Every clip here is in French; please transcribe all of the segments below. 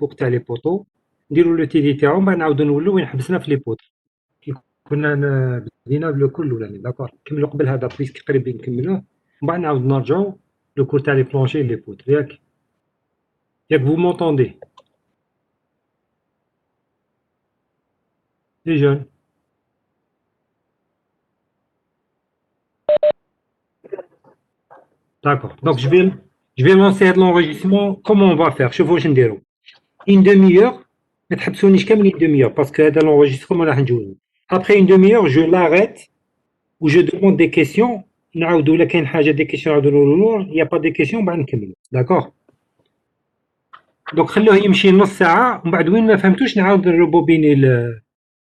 كور تاع لي بوطو، نديرو لو تيدي تاعو، من بعد نعاودو نولو وين حبسنا في لي بوطو. كي كنا بدينا بلو كول الأولاني داكور، نكملو قبل هذا بويسك قريبين نكملوه، من بعد نعاود نرجعو لو كور تاع لي بلونشي لي بوطو. ياك vous m'entendez les jeunes? D'accord. Donc je vais lancer l'enregistrement. Comment on va faire? شوفوا واش نديرو. Une demi-heure, ما تحبسونيش كامل une demi-heure parce que هذا l'enregistrement راح نجوزو. Après une demi-heure, je l'arrête ou je demande des questions. نعاودو إلا كاين حاجة des questions نعاودو نقولو. Il y a pas des questions بعد نكملو. D'accord. Donc خلوه يمشي نص ساعة ومن بعد وين ما فهمتوش نعاود نروبوبيني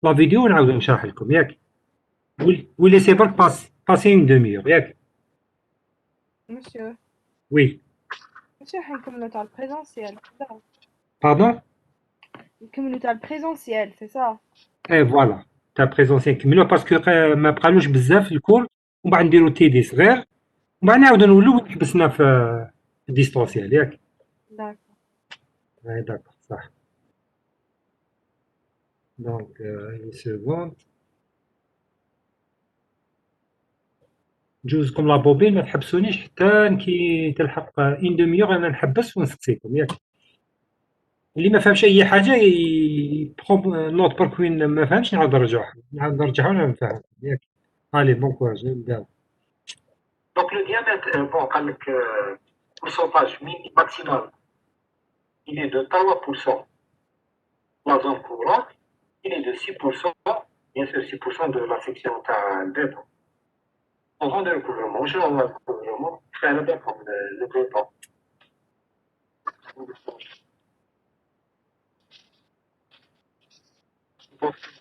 لا فيديو ونعاود نشرح لكم. ياك vous laissez pas passer une demi-heure. ياك Monsieur, oui. monsieur حنكملو تاع البريزونسيال كذا. Pardon? نكملو تاع البريزونسيال c'est ça. اي فوالا تاع بريزونسيال نكملوه باسكو ما بقالوش بزاف الكور، ومن بعد نديرو تيدي صغير، ومن بعد نعاودو نولو وين حبسنا في الديستونسيال. ياك D'accord. اي داكور صح. دونك اون سكوند نجوزكم لا بوبين، ما تحبسونيش حتى كي تلحق اون دميور انا نحبس ونسقسيكم. ياك اللي ما فهمش اي حاجه نوت برك وين ما فهمش نعاود نرجعو ونعاود نفهم. ياك الي بون كواج نبداو. Donc le diamètre, bon, avec pourcentage maximal, il est de 3%. La zone courante, il est de 6%, bien sûr 6% de la section d'être. On rend le recouvrement, je rends le recouvrement, je fais un bien comme le breton.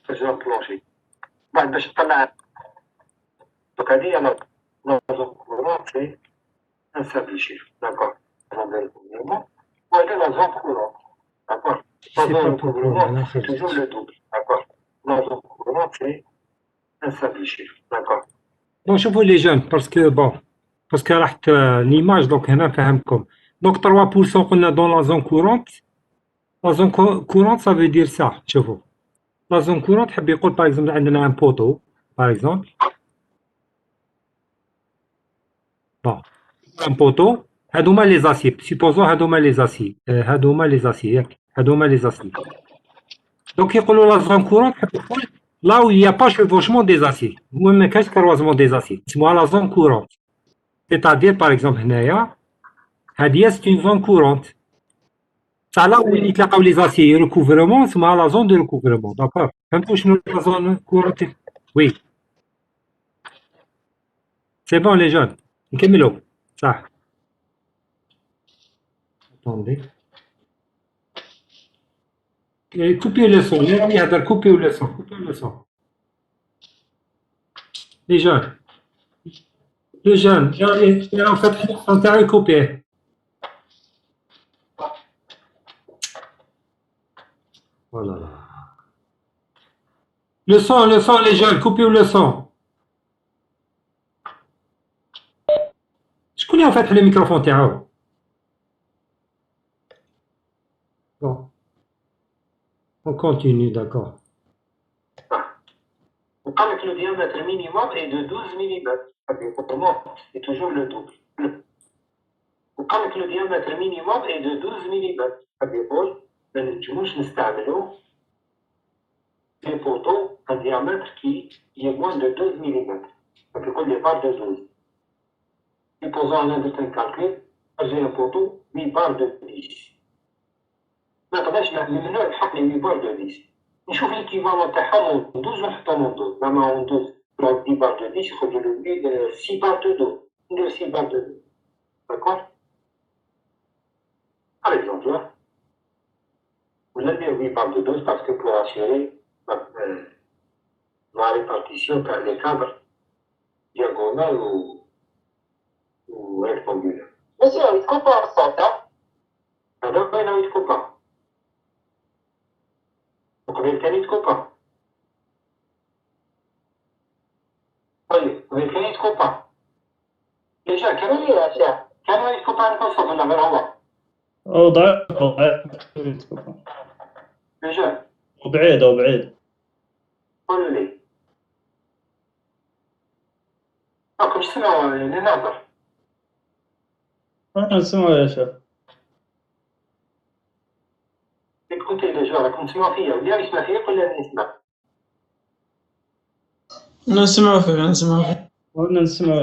Je vais plonger. بعد باش نطلع دوك هادي انا لا زون كورونت سي ان سامبل شيفر. داكور راه الكوفرمون وهذا لا زون كورونت. داكور لا زون كورونت سي توجور لو دوبل. داكور لا زون كورونت سي ان سامبل شيفر. داكور بون شوفوا لي جون باسكو راحت ليماج دونك هنا نفهمكم. دونك 3% قلنا دون لا زون كورونت. لا زون كورونت سا فو دير سا. شوفوا لا زون كورونت حب يقول باغ اكزومبل عندنا ان بوتو باغ اكزومبل بون ان بوتو، هادوما لي زاسي سيبوزو هادوما لي زاسي هادوما لي زاسي ياك هادوما لي زاسي. دونك يقولوا لا زون كورونت حب يقول لا و يا با شيفوشمون دي زاسي، هو ما كاينش كروازمون دي زاسي، تسموها لا زون كورونت. سيتادير باغ اكزومبل هنايا هادي سي اون زون كورونت تاع لا وين يتلاقاو لي زاسي ريكوفرمون، اسمها لا زون دو ريكوفرمون. داكور فهمتوا شنو لا زون كورونت؟ وي سي بون لي جون نكملو صح. اتوندي coupez le son. اللي راه يهضر coupez le son. coupez le son. Les jeunes. Les jeunes. راه فاتح الصوت تاعي كوبيه. Voilà. Le son les jeunes, coupez le son. شكون اللي فاتح الميكروفون تاعو؟ Bon. On continue, d'accord. On parle que le diamètre minimum est de 12 mm. Autrement, c'est toujours le double. On parle que le diamètre minimum est de 12 mm. فبيقول ما نجموش نستعملوا des poteaux un diamètre qui est moins de 12 mm. فبيقول les barres de 12. Supposons un certain calcul, j'ai un poteau 8 barres de 10. ما نقدرش ممنوع نحط لي 8 بار دو 10. نشوف ليكيفالون تاعهم اون 12 ونحطهم اون 12. زعما اون 12 دونك 10 بار دو 10 يخرجوا له 6 بار دو 12. ندير 6 بار دو 12. داكور par exemple là ولا ندير 8 بار دو 12 باسكو بور اسيري لا ريبارتيسيون تاع لي كادر دياغونال و ريكتانغولار. مسيو يتكوبا الصوت هذا باينه يتكوبا وقبل كان يتكوبا. طيب قبل كان يتكوبا ليش كانوا لي اشياء كانوا يتكوبا نكون صوت ولا غير هو ضعيف. رجال وبعيد. قولوا لي راكم تسمعوا اللي نهضر؟ أنا نسمع يا شيخ. écoutez les gens راكم تسمعوا فيا ولا يسمع فيا ولا أنا نسمع؟ نسمع فيك. وأنا نسمع.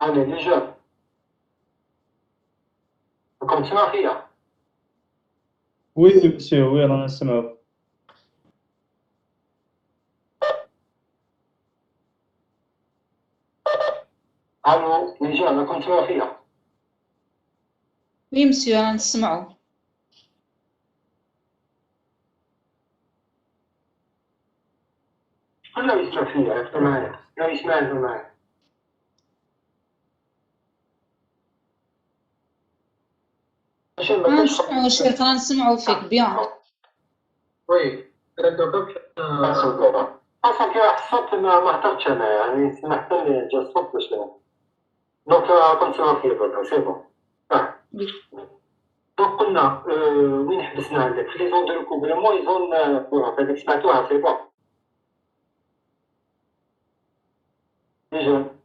أنا les gens راكم تسمعوا فيا؟ وي مسيو، وي رانا نسمعو. ألو les gens راكم تسمعوا فيا؟ وي مسيو رانا نسمعو. شكون اللي يسمع فيا؟ عرفتوا معايا؟ لا يسمعني معايا. رانا نسمعو شيخ، رانا نسمعو فيك بيان. وي اصلا كي راح الصوت ما هضرتش انا، يعني سمحت لي جا الصوت باش دونك راكم تسمعوا فيا برك سي بون. دونك قلنا وين حبسنا عندك في لي زون دو ريكوفرمون اي زون كورونت، هذيك سمعتوها سي بون. لي جون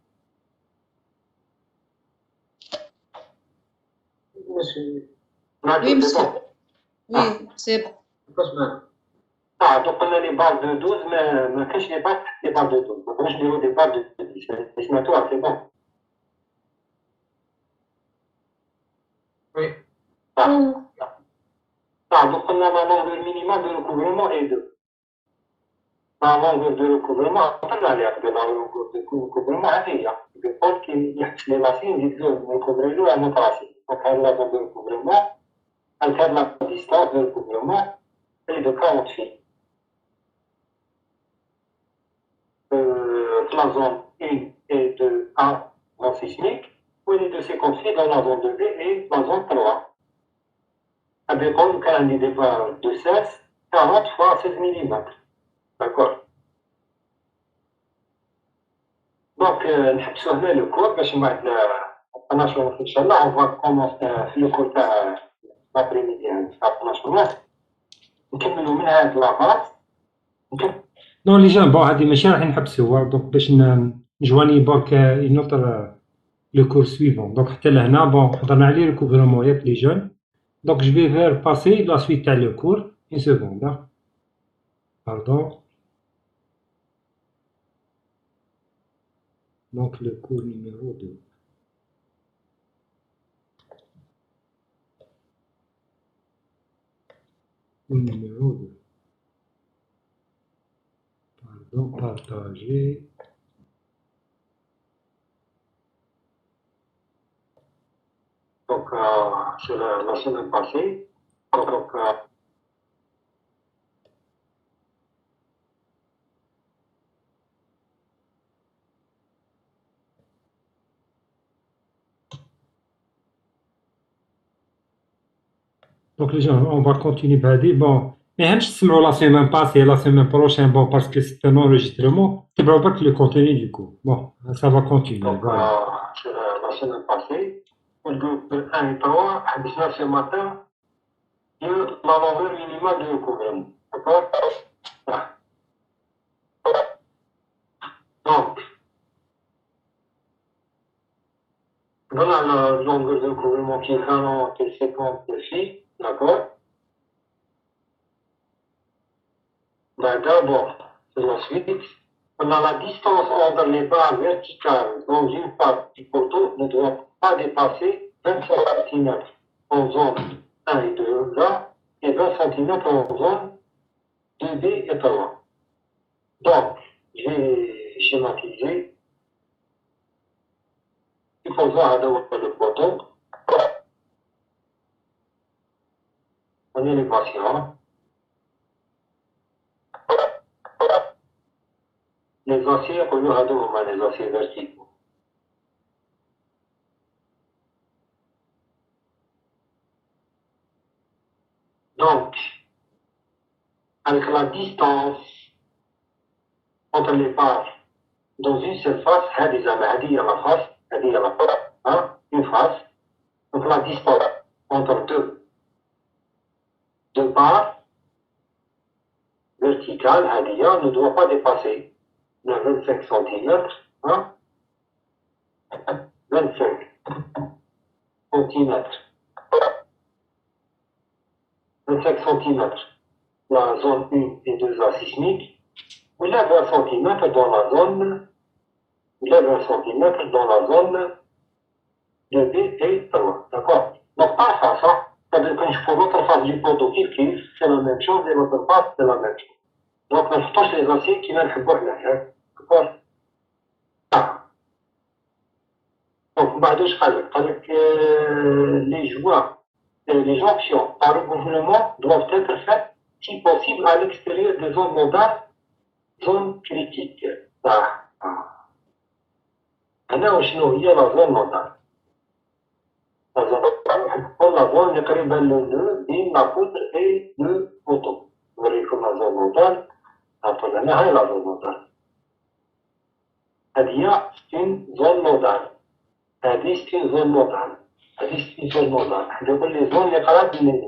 وي مسيو، وي سي بون. دونك قلنا لي بار دو 12 ما كاينش لي بار تحت لي بار دو 12، ما نقدروش نديرو دي بار دو 10. سمعتوها سي بون. وي دونك قلنا لا لونغور مينيمال دو ريكوفرمون اي 2. La longueur de recouvrement, طلع لي قبل la longueur de recouvrement هذه هي بيقول كي يحبس لي لاسين يزيدو يكوفري له ان اوتر لاسين. دونك هاد لا longueur de recouvrement هاد لا distance de recouvrement est de 40 feet. La zone 1 est de 1 en sismique, ou elle est de 50 feet dans la zone 2B et la zone 3. بيقول كان عندي des valeurs de 16 40 fois 16 mm. D'accord. دونك نحبسو هنا لو كور باش من بعد انا نشوف ان شاء الله اون فوا كومونس في لو كور تاع لابريميدي يعني تاع 12 ونص نكملو من هاد لاباس. نو لي جان بون هادي ماشي راح نحبسوها دونك باش نجواني برك نوتر لو كور سويفون. دونك حتى لهنا بون هضرنا على ريكوفرمون ياك لي جون. دونك جو في فير باسي لا سويت تاع لو كور اون سكوند باردون. Donc le cours numéro 2. Cours numéro 2. Pardon, partager. Donc c'est la semaine passée. Donc Donc les gens, on va continuer بهادي. Bon, ما يهمش تسمعوا la semaine passée, la semaine prochaine, bon, parce que c'est un enregistrement. تبعوا برك le contenu du cours. Bon, ça va continuer. donc Voilà. c'est la semaine passée. Le groupe 1 et 3 حبسنا ce matin la longueur minimale de recouvrement. D'accord. Donc voilà la longueur de recouvrement qui est 40 et 50 feet. D'accord. D'abord, c'est la suite. On a la distance entre les barres verticales dans une part du poteau ne doit pas dépasser 25 cm en zone 1 et 2 là, et 20 cm en zone 2B et 3. Donc, j'ai schématisé. Il faut voir le poteau. On est les patients. Les aciers, on les aciers verticaux. Donc, avec la distance entre les pages dans une seule face, هذه زعما هذه هي la face, هذه هي la face, hein, une face. Donc la distance entre deux barres verticales, هذه ne doit pas dépasser le 25 cm, hein, 25 cm, 25 cm la zone 1 et 2A sismique, ou là 20 cm dans la zone, ou là 20 cm dans la zone de B et 3. D'accord? Donc, par face, hein, c'est-à-dire quand je fais l'autre face du poteau qui c'est la même chose et l'autre face, c'est la même chose. Donc, on touche les aciers qui viennent pour là. D'accord? Ah. Donc, les joints, les jonctions par recouvrement doivent être faites, si possible, à l'extérieur des zones nodales, zones critiques. هنا وشنو هي لا زون نودال؟ لا زون نودال لا زون اللي قريبة للو بين لا بودر اي لو بوطو. نوريكم لا زون نودال. عطونا هنا هاي لا زون نودال. هذه هي ستين زون نودال. هذه ستين زون نودال. هذه ستين زون نودال. حنا نقول لي زون اللي قراب من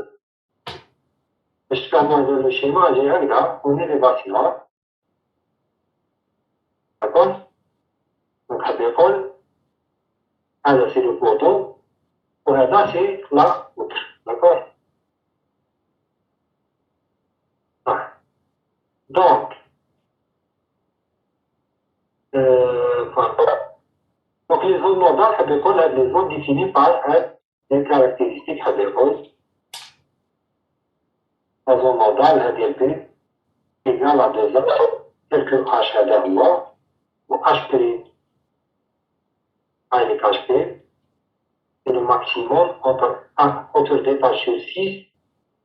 باش تفهموا لو شيما جاي هكذا وني لي باسيمون. داكور؟ دونك حاب يقول هذا سي لو بوطو وهذا سي لا بوتر. داكور؟ دونك donc les zones nodales حاب يقول هاد les zones définies par des caractéristiques حاب يقول la zone nodale هذه B égale à 2 axes tel que H هذا هو و H prime avec HP c'est le maximum entre hauteur d'étage sur 6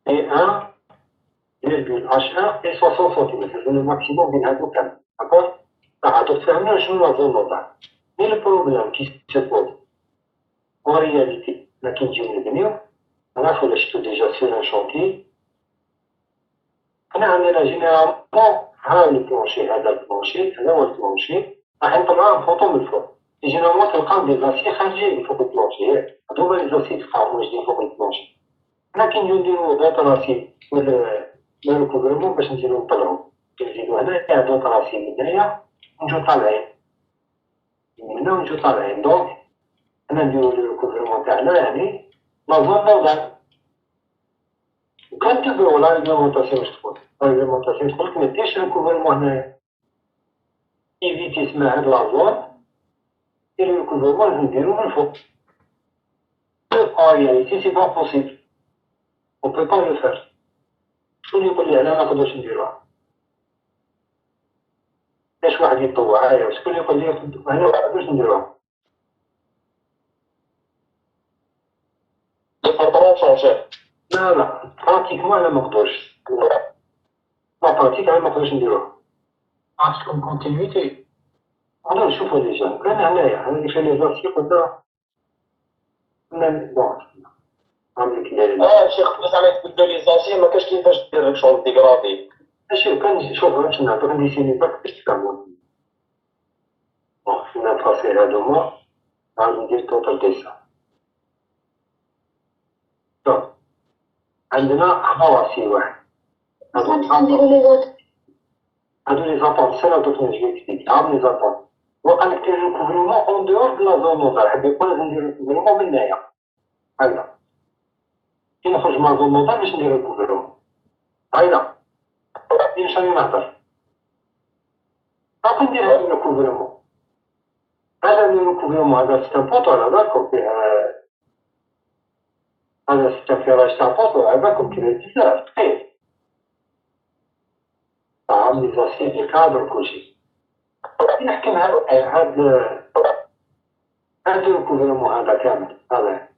et 1 virgule H1 et 60 cm. C'est le maximum بين هادو كامل. D'accord? هادو تفهمنا شنو la zone nodale. Mais le problème qui se pose en réalité là كي نجيو نبنيو نعرفو لا شفتو déjà sur un chantier. حنا عندنا جينيرالمون ها البلونشي هذا البلونشي هذا هو البلونشي راح نطلعوه نفوطو من الفوق. جينيرالمون تلقاو دي زاسي خارجين من فوق البلونشي هادو هما لي زاسي تلقاهم واجدين فوق البلونشي. حنا كي نجيو نديرو دو طراسي من الكوفرمون باش نزيدو نطلعو كنزيدو هنايا دو طراسي من هنايا ونجيو طالعين من هنا ونجيو طالعين. دونك حنا نديرو الكوفرمون تاعنا يعني لا زون نودال. وكان تبعو لا ريغلومونطاسيون واش تقول؟ لا ريغلومونطاسيون تقول لك مديرش الكوفرمون هنايا ايفيتي اسمها هاد لا زون ديرو الكوفرمون لازم نديرو من الفوق. En réalité, c'est pas possible. On peut pas le faire. شكون يقول لي علاه ما نقدروش نديروها؟ باش واحد يطوع هايا شكون يقول لي هنا ما نقدروش نديروها؟ لا لا براتيكمون انا ما نقدرش. لا براتيك انا ما نقدرش نديروها. عندكم كونتينيتي. انا نشوفو ديجا كان هنايا انا اللي فيه لي زاسي قلنا بون عامل كده. شيخ بس عليك تبدل لي زاسي ما كاش كيفاش دير شغل ديغرادي. ماشي كان شوف باش نعطيك ديسيني باك باش تفهموا. بون فينا نفاصي هادوما غادي ندير توتال ديسان. شوف عندنا حواسي واحد. نديرو لي زوت. هادو لي زابون سي لا دوك نجي نكتب عام لي زابون. وقع نكتب الكوفرمون اون دور دو لا زون نودال حاب يقول لازم ندير الكوفرمون من هنايا. هكذا. كي نخرج مع زون نودال باش ندير الكوفرمون. هايلا. باش راني نهضر. راك ندير هاد الكوفرمون. هذا الكوفرمون هذا سي ان بوطو هذاك فيه هذا سي فيراج تاع بوطو هذاك كاين بزاف ثقيل. عامل لي زاسي دي كادر كلشي. نحكم هاد الكوفرمون هذا كامل هذا.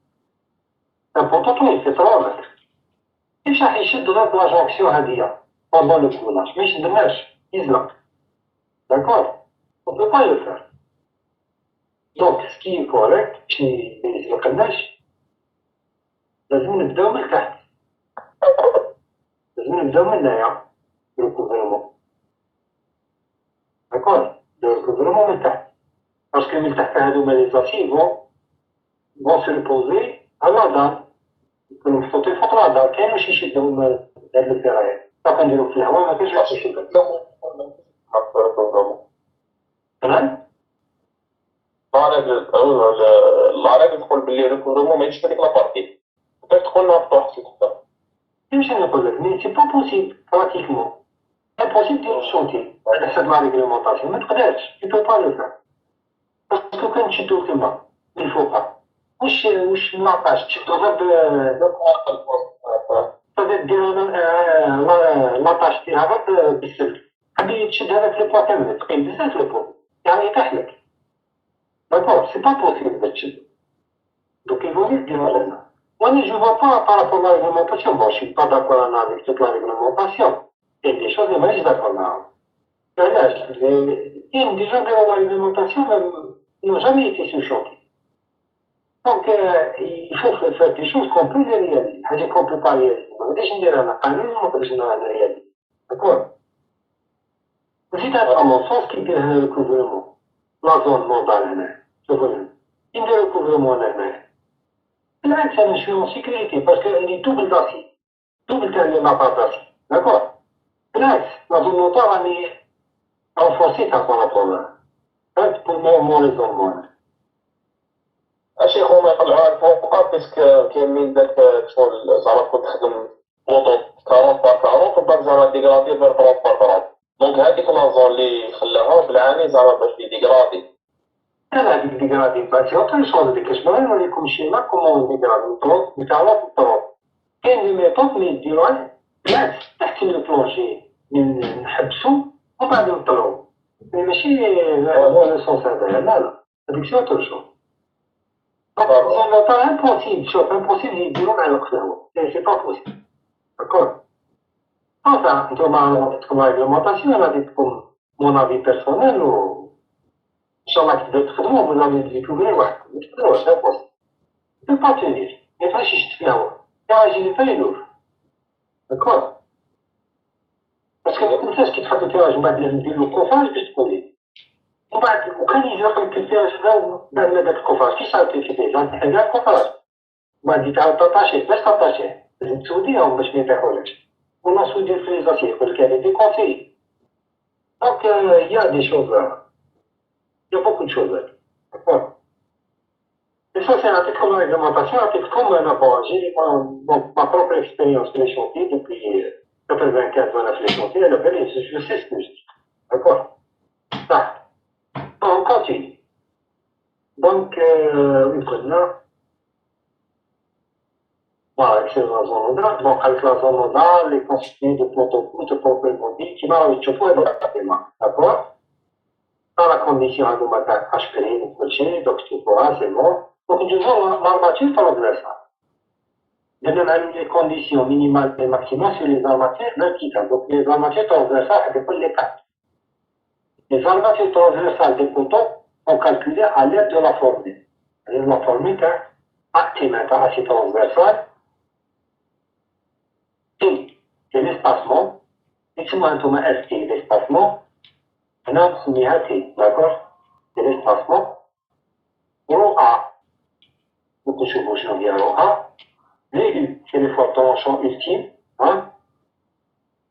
ان بوطو طويل في 3 متر. كيفاش راح يشد غير لا جونكسيون هادية بوندون لو كولاج ما يشدناش يزلق. داكور؟ اون بو با لو فار. دونك سكي كوريكت باش ما يزلقناش لازم نبداو من تحت. لازم نبداو من هنايا الكوفرمون. d'accord, le recouvrement de taxe. Parce que les aciers vont se reposer à la dame. Comme il faut te faire la dame, كاين واش يشدهم هاد الفرايات. صافي نديرو في الهواء ما كاينش واش يشد. تمام؟ لا ريغل تقول باللي ريكوفرمون ما يجيش هذيك لابارتي. كيفاش تقول لها مفتوح سي حتى؟ كيفاش نقول لك؟ مي سي با بوسيبل براتيكمون. امبوسيبل دير الشونتي على حسب لا ريغلومونطاسيون ما تقدرش tu peux pas le faire. باسكو كان تشدو كيما من فوق. واش لاطاش تشدو غير دير لاطاش ديالها غير بالسلك. غادي تشد هذاك لو بوا كامل ثقيل بزاف لو بوا. يعني يطيح لك. داكور سي با بوسيبل تشد. Donc il vaut mieux dire maintenant. Moi, je ne vois pas par rapport à la réglementation. Bon, je ne suis pas d'accord avec toute la réglementation. Il y a des choses, mais je suis d'accord là. Des gens de la réglementation n'ont jamais été sur le chantier. Donc, il faut faire des choses qu'on peut les réaliser. C'est-à-dire qu'on ne peut pas réaliser. Je ne dirais pas, on peut les réaliser. D'accord? C'est à mon sens qui est le recouvrement. La zone mondiale, il y a le recouvrement en Allemagne. Là, je suis en sécurité parce qu'elle est double d'acier. Double de la part d'acier. D'accord? Là, la zone montante, elle est renforcée par rapport à ça. Pour mon raisonnement. اشي هما يطلعوها لفوق باسكو كاين من داك شغل زعما تكون تخدم بوطو 40 بار 40 ومن بعد زعما ديغرادي فير 30 بار 30 دونك هذيك لازون اللي خلاها بالعاني زعما باش يديغرادي. لا هذيك ديغرادي باسي اوتر شوز ديك الشمال نوريكم شيما كومون ديغرادي الطرق بتاع الطرق. كاين لي ميثود اللي يديروها بالعكس تحت البلونجي نحبسو ومن بعد نطلعو. ماشي هو لو سونس هذايا لا هذيك شي اوتر شوز. C'est pas impossible, chose impossible, ils diront à l'océan. C'est pas possible. D'accord? Enfin, comme la réglementation, elle a dit comme mon avis personnel ou Inch'Allah qui d'autres mots, vous avez découvert, ouais. C'est impossible. Je ne peux pas tenir. Il faut que je te fasse. Car je n'ai pas les loups. D'accord? Parce que comme ça, ce qui te fait faire, je vais dire le coffage, je te connais. وكان يجرب كثير شباب بعد ما داك الكفاج كي صارت في بيت عندك كاع الكفاج بعد تعاود تطاشي باش تطاشي لازم تسوديهم باش ما يطيحولكش ولا سودي في ليزاسي يقول لك هذه دي كونسي دونك يا دي شوز يا بوكو دو شوز داكور Et ça, c'est comme la réglementation, comme j'ai ma propre expérience sur les chantiers depuis 95 ans sur les chantiers, je sais ce que je dis. D'accord? Ça. On continue. Donc, voilà, c'est la zone nodale. Donc, avec la zone nodale, les constitués de protocoles de propriété qui va avec chaque fois d'accord? Dans la condition de matin HP, de cocher, donc tu pourras, c'est bon. Donc, je vois l'armature transversale. Je donne les conditions minimales et maximales sur les armatures verticales. Donc, les armatures transversales, elles dépendent des quatre. Les armatures transversales des poteaux sont calculées à l'aide de la formule. La formule est actimètre assez transversal. T, c'est l'espacement. X moins S, c'est l'espacement. Maintenant, c'est T, d'accord? C'est l'espacement. Rho A, beaucoup de choses je viens rho A. Les U, c'est les forces en champ ultime. Hein?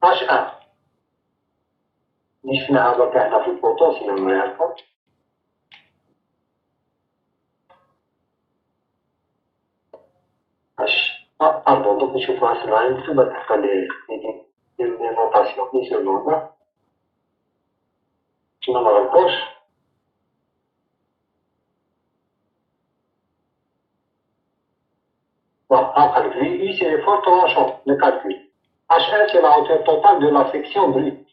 H1. مش نعرف احنا في البوتنسيال لما يعرفوا pardon donc نشوفوا هسه نكتب تحت les notations une seconde شنو ما غلطوش bon après VU c'est les forces tranchantes le calcul H1 c'est la hauteur totale de la section brute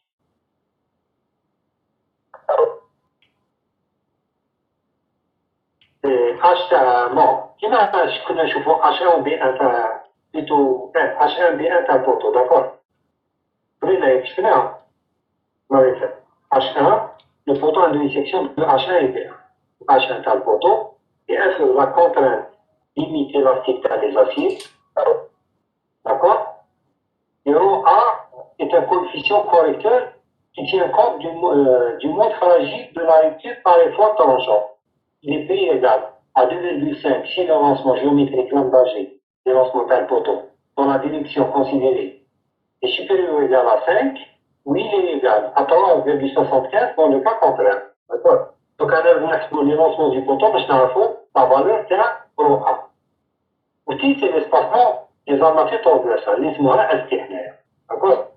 H bon كما كنا نشوفوا H1 و B1 تاع plutôt H1 B1 تاع البوتو d'accord بدينا شفناها معرفة H1 le poteau a une section de H1 et B1 H1 تاع البوتو et F la contrainte limite élastique تاع les aciers d'accord et rho A est un coefficient correcteur qui tient compte du mode fragile de la rupture par les forces tranchantes. Il est P égale à 2,5 si le lancement géométrique lambda G, le lancement d'un poteau, dans la direction considérée est supérieur ou égal à 5, ou il est égal à 3,75 dans le cas contraire. D'accord? Donc, on a le lancement du poteau, parce qu'on la valeur c'est rho A. Aussi, c'est l'espacement des armatures transversales, les mots d'accord?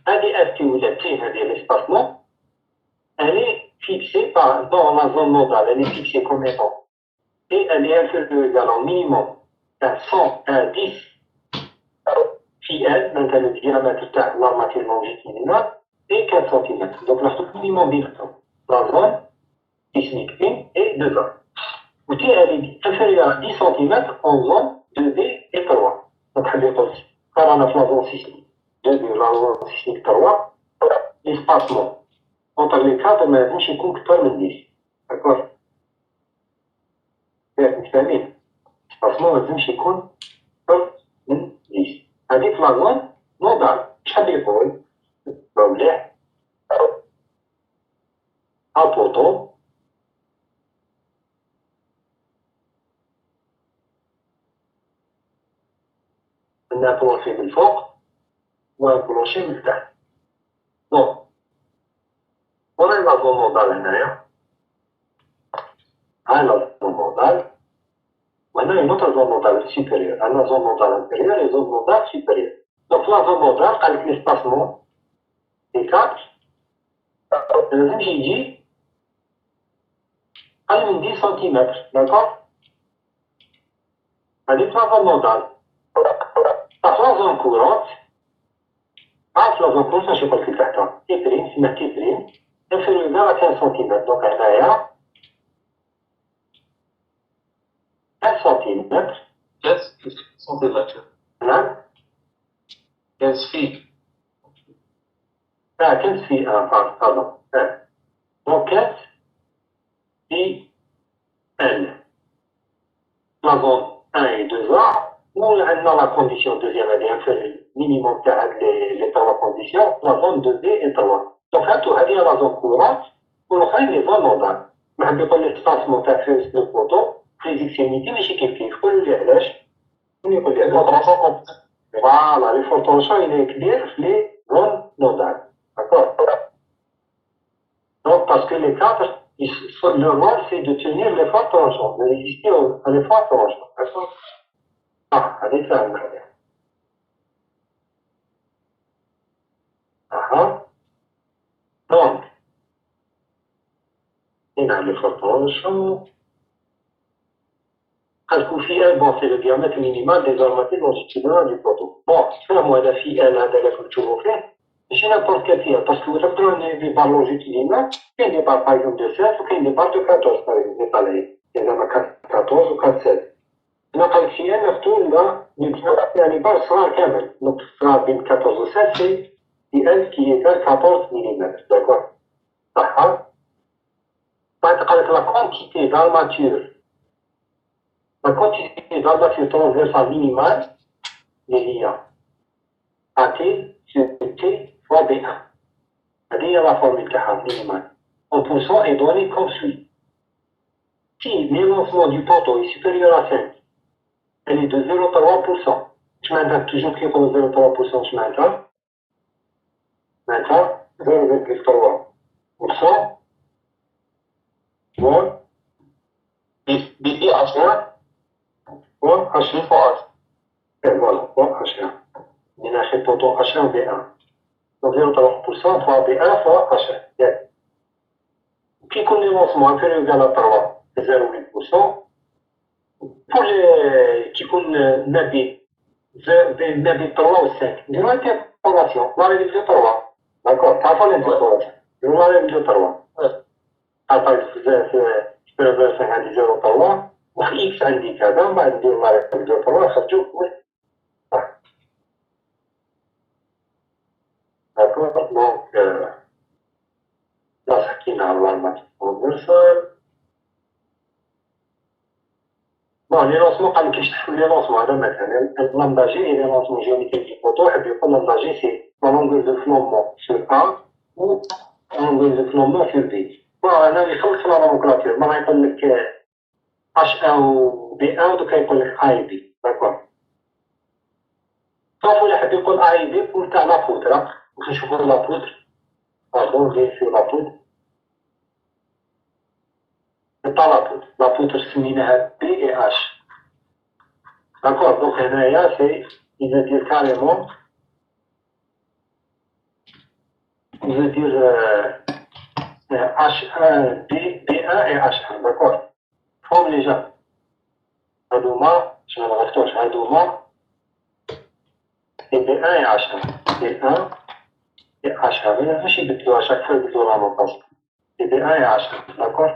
Un des FT ou des T, l'espacement, elle est fixée dans la zone nodale, elle est fixée comme étant. Et elle est inférieure ou égale au minimum à 10 phi L, donc le diamètre de l'armature longitudinale, et 4 cm. Donc, le minimum la zone sismique 1 et 2A. Aussi, elle est inférieure à 10 cm en zone 2B et 3. Donc, quand on a la zone sismique 2B, la zone sismique 3, l'espacement entre les cadres ما ينجمش يكون أكثر من 10. D'accord? فاهمين؟ l'espacement ما ينجمش يكون أكثر من 10. هذيك لا زون نودال شحال يقول؟ مليح. أبوطو عندنا بلونشي من الفوق وبلونشي من التحت. بون وين لا زون نودال هنايا؟ هاي لا زون نودال وهنا une autre zone nodale supérieure. عندنا zone nodale inférieure et zone nodale supérieure. Donc la zone nodale قال لك l'espacement des quatre لازم يجي أقل من 10 سنتيمتر. d'accord? هذيك لا زون نودال. صح لا زون كورونت. عارف لا زون كورونت اش يقول لك تحتها؟ تي بريم سماه تي بريم inférieur à 15 سنتيمتر. دونك هنايا 15 سنتيمتر. 15 سنتيمتر. نعم 15 في 15 في pardon. Donc 15 في L. La zone 1 et 2A, où on a la condition deuxième, elle est inférieure, minimum les trois conditions, la zone 2B et 3. Donc, هذه la zone courante, ونخلي les zones nodales. ما حد يقول لي espacement تاع فيرس لو بوتو، فيزيكسيميتي ماشي كيف قولوا لي علاش؟ من يقول لي علاش؟ فوالا لي فورتونشون il est clair في les zones nodales. D'accord? Donc, parce que les cadres, leur rôle, c'est de tenir l'effort tranchant, de résister à l'effort tranchant. D'accord? Ah, allez, ça, on va dire. Donc, il a l'effort tranchant. Parce qu'au FIL, bon, c'est le diamètre minimal des armatures longitudinales du poteau. Bon, c'est moi, la FIL, là, de la culture fait. J'ai n'importe quel fil, parce que vous avez pris des barres longitudinales, il y a des barres par exemple de 16, ou il y a des barres de 14, par exemple, pas les 14 ou 14. نقل فيها مفتوح لا يعني بار صغار كامل donc صغار بين 14 و 16 c'est PL qui égale 14 mm d'accord صح بعد قال لك la quantité d'armature transversale minimale اللي هي AT sur T fois B1 هذه هي la formule تاعها minimale en poussant est donné comme suit si l'élancement du poteau est supérieur à 5 elle est de 0,3%. Je m'entends toujours qu'il y a 0,3%, je m'entends. Maintenant, 0,3%. Bon. BI H1 Bon, H1 fois H. Et voilà, bon, H1. On a fait poteau H1 B1. Donc 0,3% fois B1 fois H1. Bien. Qui connaît l'élancement inférieur ou égal à 3, c'est 0,8%. pour les qui connaissent Nabi 3 ou 5, nous avons une interpolation, la règle de 3. D'accord, pas la interpolation, nous la règle de 3. Par exemple, je peux faire 5 à 10 0 3, ou X indique كذا، بعد ندير la règle de 3 خرجوا D'accord, donc là, ce qui n'a pas l'armature transversale. Bon, les lancements, quand je les lancements, là, maintenant, lambda G et les lancements géométriques du poteau, et puis lambda G, c'est la longueur de flambement sur A ou la longueur de flambement sur B. Voilà, أنا يخلص la nomenclature. ما يقول لك H1 و B1 ودوكا يقول لك A et B. D'accord. صافي ولا حد يقول A et B pour تاع لا بودرة. نشوفوا لا بودر. Pardon, j'ai fait la poudre. C'est pas la poudre. La poudre سميناها B et H. D'accord, donc هنايا c'est, il veut dire carrément, il veut dire H1, B1 et H1, d'accord. Comme les gens. هادوما je ne رفتوش هادوما et B1 et H1. B1 et H1. ماشي يبدلوا à chaque fois يبدلوا la notation. Et B1 et H1, d'accord.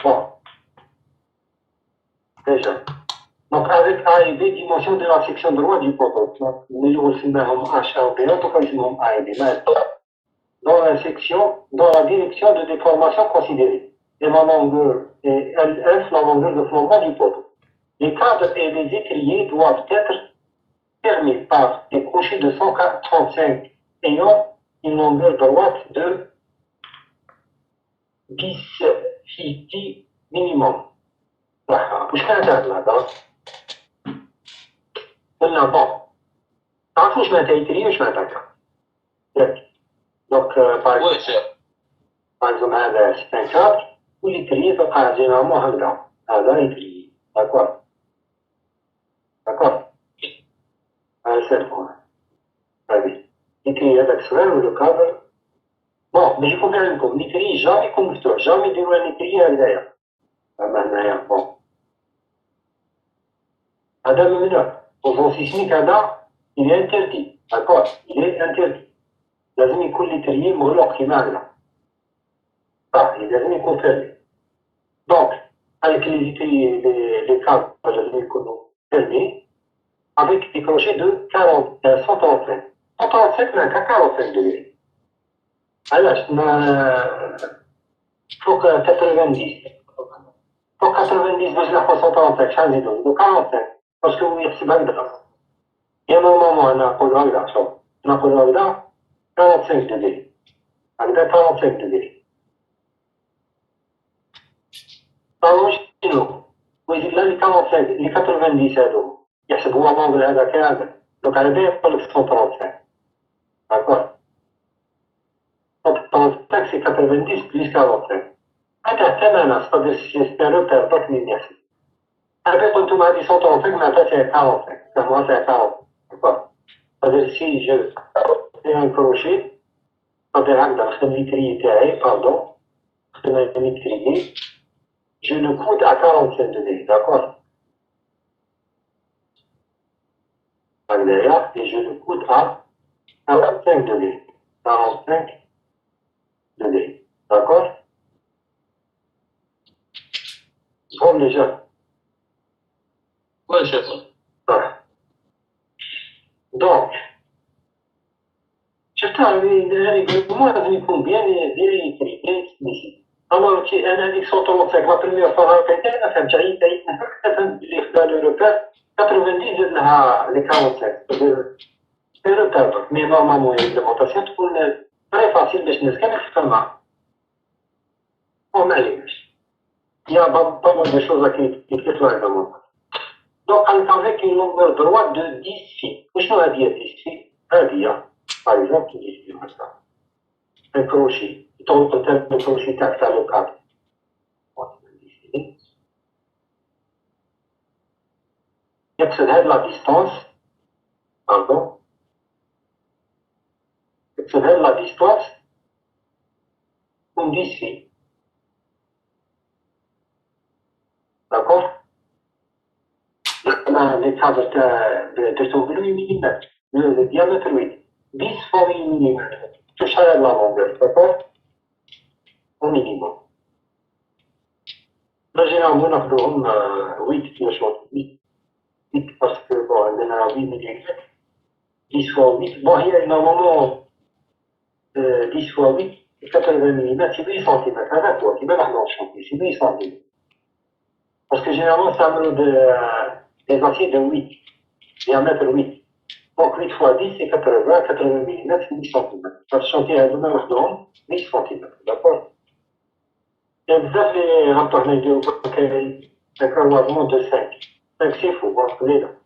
Bon. Déjà. Donc avec A et B, dimension de la section droite du poteau. Donc, nous avons H1 ou B1, donc nous avons A et B. Dans la section, dans la direction de déformation considérée. Et la longueur est LF, la longueur de flambement du poteau. Les cadres et les étriers doivent être fermés par des crochets de 135 ayant une longueur droite de 10 feet minimum. مش كانت هذا قلنا بون تعرفوا واش معناتها يتري واش معناتها هكا ياك دونك باغ اكزومبل هذا 64 واليتري تلقاه جينيرالمون هكذا هذا يتري داكور هذا سيرفون هذه يتري هذاك صغير ولو كادر بون باش يكون فاهم لكم يتري جامي يكون مفتوح جامي يديروا يتري هكذايا أما هنايا بون هذا ممنوع وفون سيسميك هذا il est interdit d'accord il est interdit لازم يكون ليتريي مغلق كيما هكذا صح لازم يكون فارغ دونك avec les ليتريي les cadres لازم يكونوا fermés avec des crochets de 40 135 135 معناتها 45 degrés علاش ما فوق 90 فوق 90 باش نحو 135 شحال نزيدو 45 باسكو هو يحسبها هكذا يا نورمالمون انا نقولو هكذا شوف نقولو هكذا 45 degrés هكذا 45 degrés صاروا شنو ويزيد لها لي 45 لي 90 هادو يحسب هو لونغل هذاك هذا دونك على بالي يقول لك 135 داكور 135 سي 90 بليس 45 هذا ثمنه ستادير سي ستيريو تاع منين يحسب هذا قلت لكم هذه 135 معناتها سي 45 فهموا سي 40 داكور ستادير سي جو في ان كروشي ستادير هكذا نخدم ليتري تاعي باردون نخدم ليتري je le coude à 45 degrés, d'accord. Derrière, et je le coude à 45 degrés. 45 degrés, d'accord. Comme déjà. Ouais, chef. Voilà. Donc, je t'arrive, moi, je me combien les traités ici. Alors, أنا هذيك 135 لا بروميير فوا لقيتها أنا فهمت عييت فهمت بلي خدا لو روبير 90 زاد لها لي 45 سي روبير مي نورمالمون ليمونطاسيون تكون تري فاسيل باش الناس كامل تفهمها وما عليناش يا با مال دي شوز كي يكتبوا هكذا مونطاسيون دونك قال لك افيك اون لونغور دروات دو 10 في وشنو هذه 10 في هذه باغ اكزومبل 10 في هكذا un crochet. Donc, on a un crochet tactile local. Excéder la distance, pardon, excéder la distance, on dit ici. D'accord? Les cadres de son 8 mm, le diamètre 8, 10 fois 8 mm. Touche à la longueur, d'accord? Au minimum. Là, généralement, on a pris 8 bien sûr, 8 parce que, bon, on a 8 mm, 10 fois 8. Bon, il y a normalement 10 fois 8, 80 mm, c'est 8 cm. Avec quoi? Qui va dans le chantier, c'est 8 cm. Parce que généralement, ça me de des aciers de 8, diamètre 8. Donc 8 fois 10, c'est 80, 80 mm, 10 cm. Ça se chantier à 10 cm, d'accord. Il y a بزاف اللي غنطرحنا نديرو un croisement de 5. 5 c'est fou, bon, قليلة.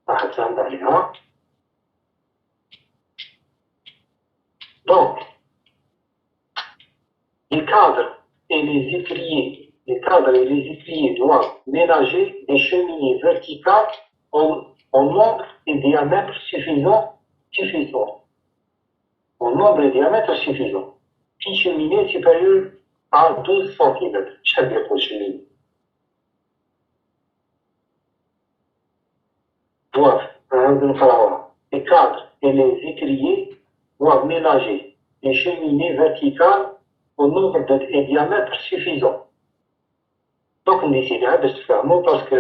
واحد ساهم عليها. Donc, les cadres et les étriers doivent ménager des cheminées verticales en nombre et diamètre suffisant. En nombre et diamètre suffisant. Une cheminée supérieure à 12 cm. Chaque cheminée. Doivent, les cadres et les étriers doivent ménager des cheminées verticales au nombre et diamètre suffisant. Donc, on décide de faire mot parce que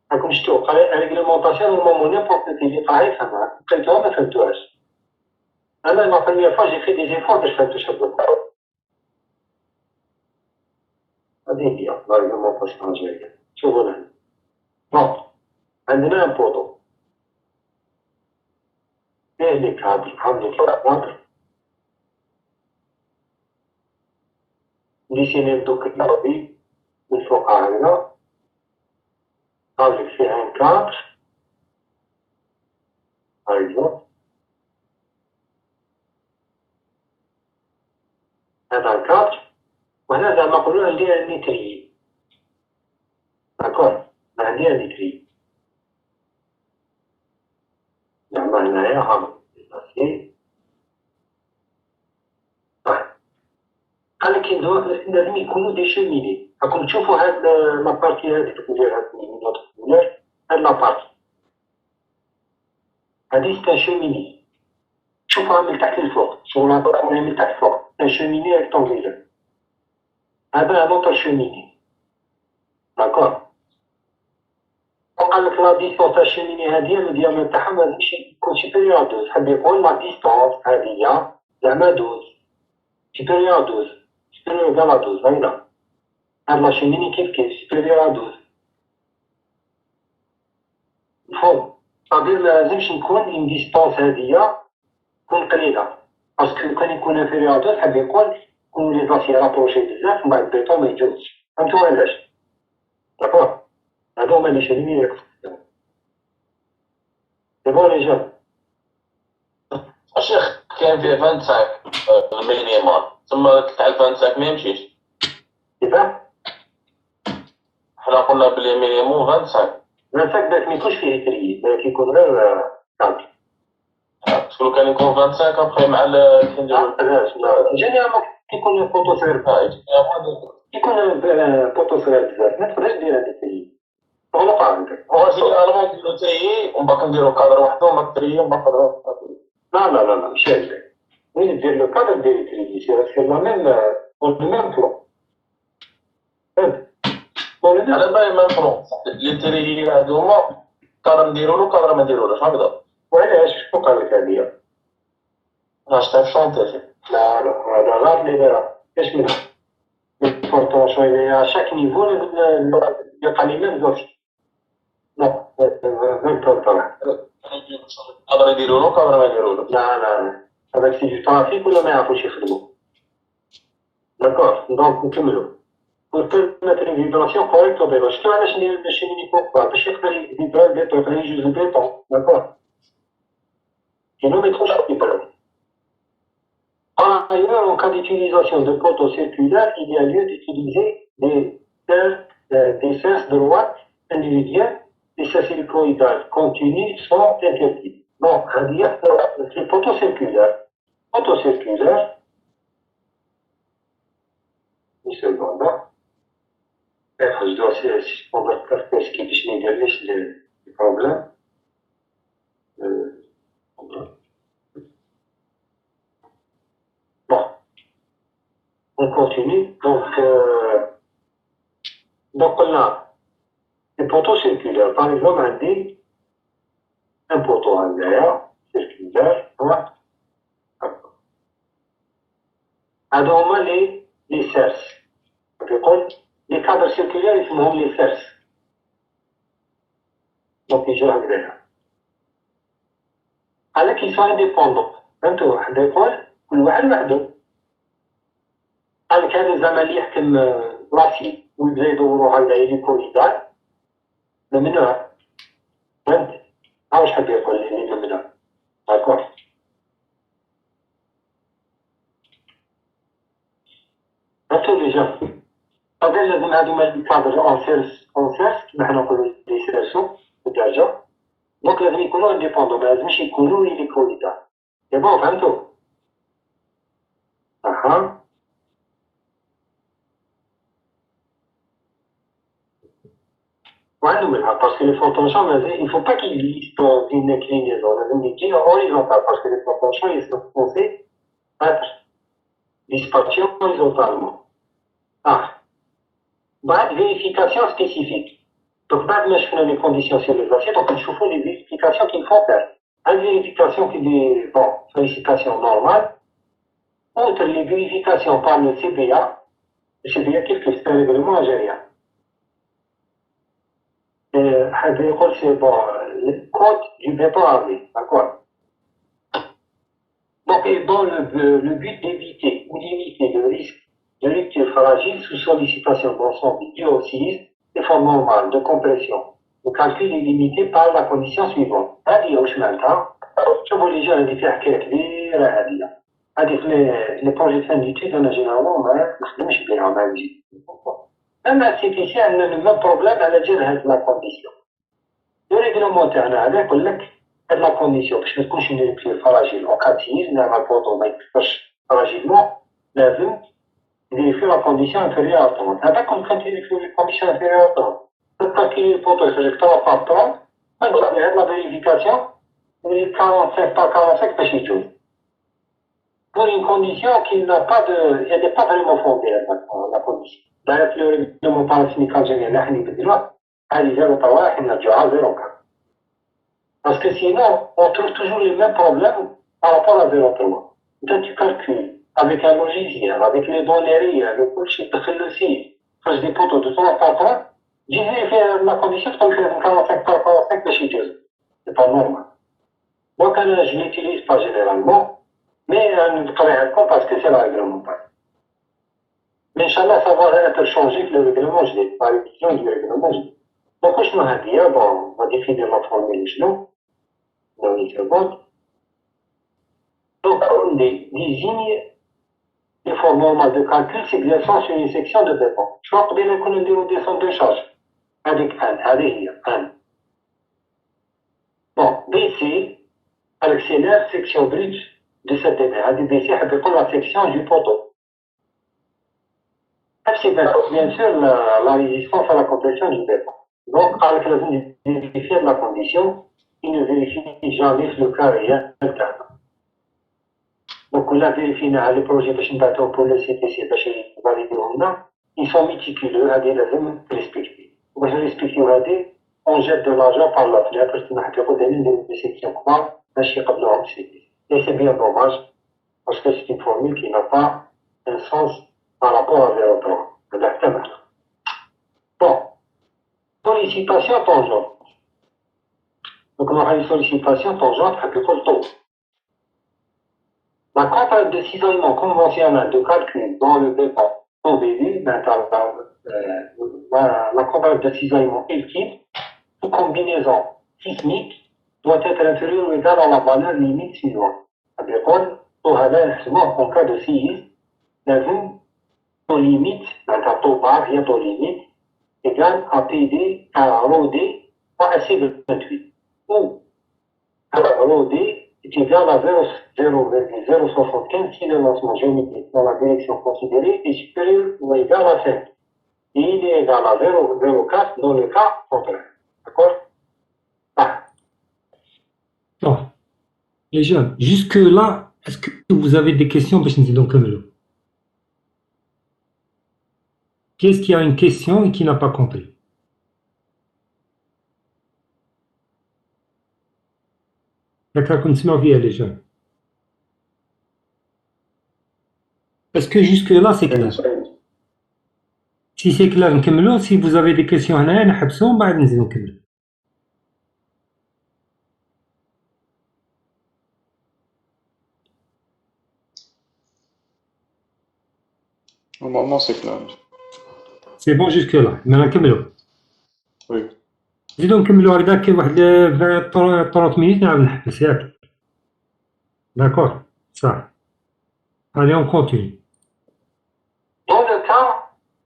comme je te dis, la réglementation, normalement, n'importe quel travail, ça va. Quelqu'un m'a fait le tour. La première fois, j'ai fait des efforts de faire tout ça. C'est bien, la réglementation algérienne. Je vous le dis. Donc, on a un poteau. Et les câbles, comme les câbles, dessiner le document, il faut arriver. Avec fait un cadre, par exemple. هذا الكادر وهذا مقولون عندي المتري داكور عندي المتري زعما هنايا ها ماشي قال لك لازم يكونوا دي شوميني راكم تشوفوا هاد لابارتي هادي ديال هاد الكولور هاد لابارتي هادي ستا شوميني شوفوها من تحت للفوق شوفوها من تحت للفوق un cheminée rectangulaire. هذا un autre cheminée. D'accord. وقال لك لا ديستونس تاع الشيميني هذه le diamètre تاعها ما لازمش يكون supérieur à 12. حاب يقول لا ديستونس هذه زعما 12. supérieur à 12. supérieur égal à 12. هايلا. هاد لا شيميني كيف supérieur à 12. فهم. صافي ما لازمش نكون une distance هذه تكون قليلة. باسكو كان يكون انفيريور ا 12 حاب يقول يكون لي زاسي رابروشي بزاف من بعد البيطون ما يتجوزش فهمتوا علاش داكور هادو هما لي شيميني لي سي بون لي جون الشيخ كاين فيه 25 المينيمال تما تاع 25 ما يمشيش كيفاه حنا قلنا بلي مينيموم 25 25 باش ما يكونش فيه تريي باش يكون غير كادر شكون كان يكون 25 ابخي مع كي نديرو جينيرالمون كيكون بوطو صغير كيكون بوطو صغير بزاف ما تقدرش دير هاد التريي غلط عندك هو جينيرالمون نديرو تريي ومن بعد نديرو كادر وحده ومن بعد تريي ومن بعد لا ماشي هكذا وين دير لو كادر دير تريي سي لا ميم اون لو ميم بلون فهمت على بالي ميم بلون لي تريي هادو هما كادر نديرو له كادر ما نديرولوش هكذا وعلاش شكون قال لك هادي واش تعرف شونتي لا هذا غير اللي دايره اش منها البورطون شويه شاك نيفو يلقى لي ميم زوج لا ميم بورطون كادر يديرو له كادر ما يديرولوش لا هذاك سي دو ترافيك ولا ما يعرفوش يخدموا داكور دونك نكملو pour permettre une vibration correcte au béton. شنو علاش ندير الشيميني فوق باش يقدر يفيبرا البيتون يقدر يجوز البيتون داكور sinon mais trop cher. Par ailleurs, en cas d'utilisation de poteaux circulaires, il y a lieu d'utiliser des sens droites individuelles, des sens hélicoïdales continues sont interdits. Donc, les poteaux circulaires. Une seconde. Je dois suspendre ce qui est négatif, le problème. Bon, on continue. Donc on a les poteaux circulaires. Par exemple, on dit un poteau en l'air, circulaire, droit. Alors, on a les cerces. Les cadres circulaires. اسمهم لي سيرس. دونك يجوا هكذايا. قال لك يسوا انديبوندون. فهمتوا؟ واحد يقول كل واحد وحده. قال لك هذا زعما اللي يحكم راسي ويبدا يدوروا هكذا لي كوليدات ممنوع. فهمت؟ ها واش حاب يقول لي ممنوع. داكور. فهمتوا لي جا. طبعا لازم هادوما لي كادر اون سيرس كيما حنا نقولوا لي سيرسو بالدرجة. دونك لازم يكونوا انديبوندون، ما لازمش يكونوا لي كوليدات. سي بون فهمتوا؟ اها. وعندهم منها باسكو لي فونتونشون مازال il faut pas qu'ils lisent dans une inclinaison لازم يجي horizontal parce que les frontonchons ils sont censés être dispatchés horizontalement. بعد vérification spécifique. Donc بعد ما شفنا les conditions sur les assiettes donc نشوفوا les vérifications qu'il faut faire. Une vérification qui est bon, vérification normale. Outre les vérifications par le CBA, le CBA qu'est-ce que c'est un règlement algérien. C'est bon, le code du béton armé, d'accord. Donc, dans le but d'éviter ou limiter le risque de rupture fragile sous sollicitation d'ensemble dû au séisme, des formes normales de compression. Le calcul est limité par la condition suivante. هذه واش معناتها؟ شوفوا لي جا هذه فيها حكاية كبيرة هذه لي بروجي فان ديتود أنا جينيرالمون ما نخدمش بيهم هذه. أما سي تي سي عندنا لو ميم بروبليم على جال هاد لا كونديسيون. لو ريغلومون تاعنا هذا يقول لك هاد لا كونديسيون باش ما تكونش اون ريبتور فراجيل أو كا سيزم زعما البوطو ما يكثرش فراجيلمون لازم فيريفي لا كونديسيون انفيريور ا 30. هذا كون كان تيريفي لا كونديسيون انفيريور ا 30 الكالكيل البوطو يخرجك 3 بار 30 نقول هاد لا فيريفيكاسيون 45 par 45 باش يجوز. Pour une condition qui n'a pas de, elle n'est pas vraiment fondée la condition. D'ailleurs, le règlement parasymique algérien, là, il dit là, elle est 0,3, il y a 0,4. Parce que sinon, on trouve toujours les mêmes problèmes par rapport à 0,3. Donc, tu calcules avec un logiciel, avec les données réelles, le bullshit, le site, faire des poteaux de 3 par 3, j'ai vérifié la condition, comme je fais 45 par 45, mais c'est pas normal. Donc, je ne l'utilise pas généralement. Mais je travaille parce que c'est le règlement. Mais Inch'Allah, ça va être changé que le règlement, je l'ai pas révision du règlement. Donc, je me dis, bon, on va définir la formule échelon, dans une seconde. Donc, on désigne les formes normales de calcul s'exerçant sur une section de béton. Je crois que bien qu'on a une descente de charge. Avec un. Bon, BC, accélère section bridge. De cette débit. ADBC, c'est la section du poteau. C'est bien sûr la résistance à la compression du béton. Donc, avec la vérifier la condition, il ne vérifie jamais le cas réel. Donc, on a vérifié les projets pour le CTC, ils sont méticuleux, ils respectent. Pour respecter, on jette de l'argent par la fenêtre, parce qu'on a des sections quoi, un chiffre de l'homme, et c'est bien dommage, parce que c'est une formule qui n'a pas un sens par rapport à 0,3. Bon, sollicitation tangente. Donc on aura une sollicitation tangente à peu près le taux. La contrainte de cisaillement conventionnelle de calcul dans le béton OBD, la contrainte de cisaillement ultime, sous combinaison sismique, doit être inférieure ou égale à la valeur limite suivante. C'est-à-dire en cas de séisme, l'avons taux limite, donc taux bas, via taux limite, égale à PD, à ROD, pas assez de 28. Ou ROD est égal à 0,075 si le lancement géométrique dans la direction considérée est supérieur ou égal à 5. Et il est égal à 0,04 dans le cas contraire. D'accord? Bon, les jeunes, jusque-là, est-ce que vous avez des questions? Qui est-ce qui a une question et qui n'a pas compris? D'accord, continuons via les jeunes. Est-ce que jusque-là, c'est clair? Si c'est clair نكملو. Si vous avez des questions هنايا نحبسو ومن بعد نزيدو نكملو. Normalement, c'est clair. C'est bon jusque là. maintenant نكملو. Oui. نزيدو نكملو هكذاك واحد 20 30 minutes نعاود نحبس ياك. D'accord. Ça. Allez, on continue. Dans le cas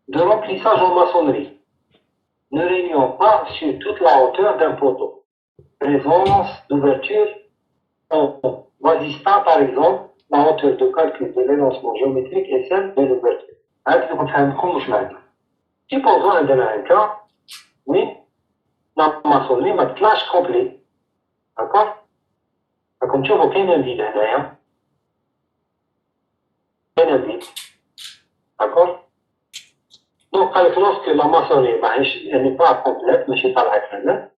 de remplissage en maçonnerie, ne réunions pas sur toute la hauteur d'un poteau. Présence d'ouverture en voici pas, par exemple, la hauteur de calcul de l'élancement géométrique et celle de l'ouverture. Supposons un cas, oui, la maçonnerie ma clash complet. D'accord? Comme tu vois, aucun indice derrière. Aucun indice. D'accord? Donc, lorsque la maçonnerie elle n'est pas complète, mais je ne sais pas la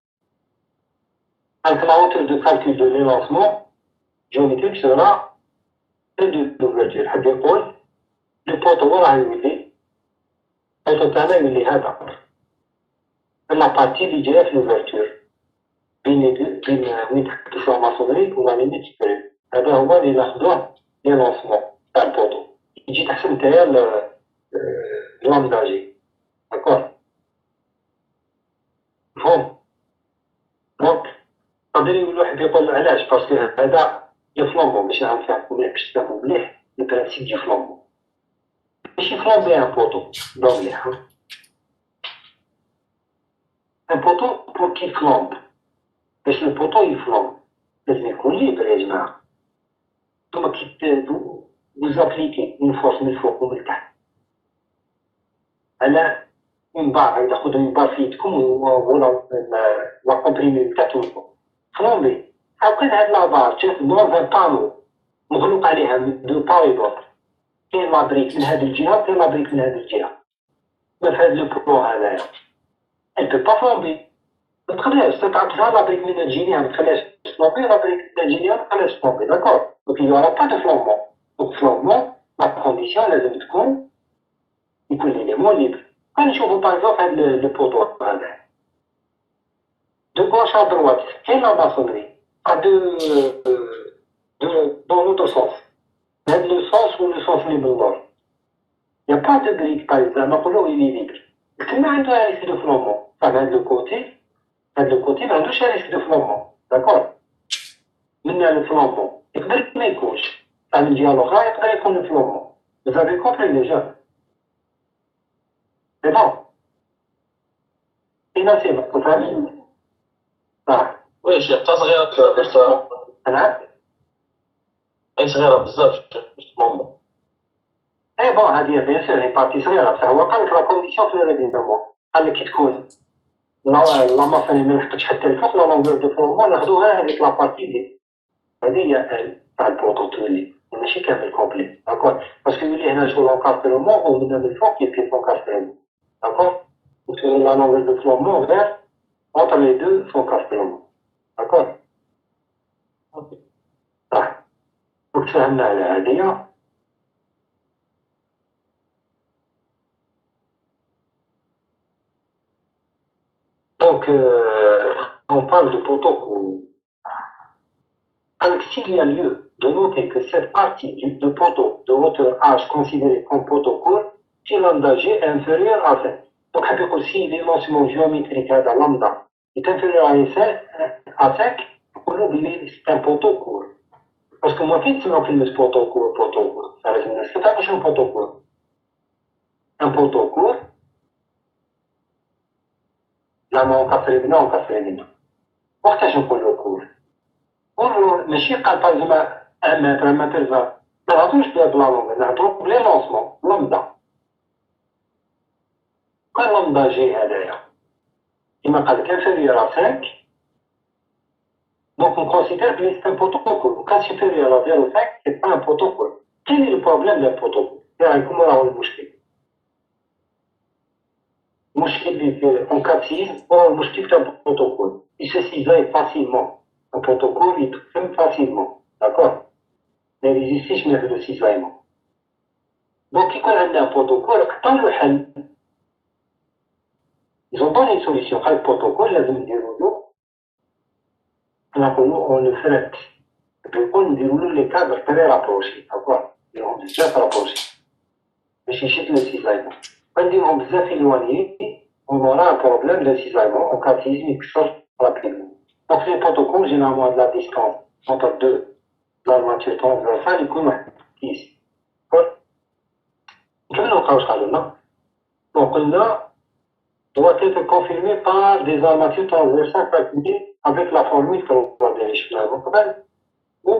avec la hauteur de calcul de l'élancement géométrique sera celle de l'ouverture. Le poteau va arriver. Le poteau va arriver là. La partie du GF l'ouverture. بين تشوف maçonnerie وما بين تشكل هذا هو اللي ناخذوه للانسمون تاع البوطو يجي تحسب نتايا لانداجي داكور مفهوم دونك يقدر يقول واحد يقول علاش باسكو هذا يفلومبو باش نفهمو مليح باش تفهمو مليح البرانسيب ديال فلومبو ماشي فلومبي ان بوطو دون مليح ان بوطو بور كي فلومب باش البوطو يفلومب لازم يكون ليبر يا جماعة ثم كي vous appliquez une force من الفوق ومن التحت على من بار تاخذ من بار في يدكم ولا لا كومبريمي تاعو الفوق فلومبي أو كان هاد لابار تشوف دون فان بانو مغلوق عليها دو باي دوت كاين لابريك من هاد الجهة وكاين لابريك من هاد الجهة في هاد لو برو هذايا elle peut pas flamber ما تقدرش تتعطيها لابريك من الجينيا ما تخليهاش فلومبي لابريك من الجينيا ما تخليهاش فلومبي داكور دونك il y aura pas de flambement donc flambement la condition لازم تكون يكون ليليمون ليبر غنشوفو باغ اكزومبل هاد لو بوطو هذا دو غوش ا دروات كاين لا ماسونري dans l'autre sens هاد لو سونس و لو سونس لي بالنور y a pas de brique par exemple نقولو il est libre كما عنده ريسك دو فلامبون فهاد لو كوتي هاد لو كوتي ما عندوش ريسك دو فلامبون داكور من الفلامبون يقدر ما يكونش من الجهه الاخرى يقدر يكون الفلامبون vous avez compris déjà c'est bon et là c'est bon فهمتي وي شيخ تا صغيرة باش انا اي صغيرة بزاف باش تمومو اي بون هذه بيان سور هي بارتي صغيره بصح هو قال لك لا كونديسيون في الريديمون قال لك كي تكون لا ماسوني ما لحقتش حتى الفوق لا لونغور دو فلامبون ناخذوها هذيك لا بارتي دي هذه هي تاع البوطو تولي ماشي كامل كومبلي داكور باسكو يولي هنا جو لونكاسترمون ومن الفوق يبقى لونكاسترمون داكور وتولي لا لونغور دو فلامبون غير entre les deux لونكاسترمون داكور صح وتفهمنا على هذه donc on parle de poteau alors s'il y a lieu de noter que cette partie de poteau de hauteur H considérée comme poteau court, si lambda G est inférieur à 5. Donc, si l'élancement géométrique de lambda est inférieur à 5, on oublie c'est un poteau court. Parce que moi, quand tu m'appelles poteau court, ça veut dire c'est pas un poteau court. Un poteau court, là, on casse les mains. Pourquoi je peux le court? ماشي قال باغ اكزومبل 1 متر ما نعطوش بلا لونغ نعطو بلا لونسمون لامدا كان لامدا جي هذايا كيما قال لك انفيريور ا 5 دونك on considère que c'est un protocole كان supérieur à 0.5 c'est pas un protocole quel est le problème d'un protocole رايكم راهو المشكل المشكل اللي en capsise هو المشكل تاع البروتوكول il se cisaille facilement un protocole il tombe facilement d'accord ما يزيدش من هذا السيزايمون دونك يكون عندنا بروتوكول قطع له حل ils ont pas une solution. Le protocole, là, on le fait. Et puis, on déroule les cadres très rapprochés. D'accord? Ils ont déjà rapprochés. Mais chez le cisaillement. Quand ils ont déjà éloigné, on aura un problème de cisaillement en cas de sismique rapidement. Donc, les protocoles, généralement, de la distance entre deux l'armature transversale, ils connaissent ici. D'accord? Quel est notre cas là? Donc, là, doit être confirmé par des armatures transversales calculées avec la formule que l'on va vérifier ou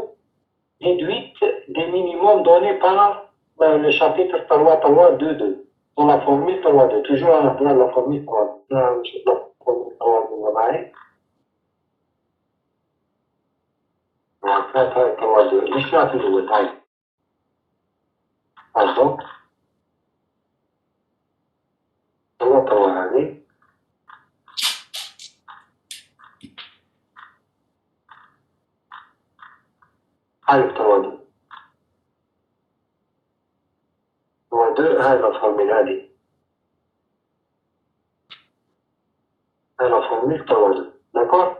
déduite des minimums donnés par le chapitre 3.2.2 dans la formule 3.2. Toujours dans la formule 3.2. l'histoire de l'outil. Pardon. ألف تواضع. هذا الفورميل هذه. هذا فورميل تواضع. D'accord?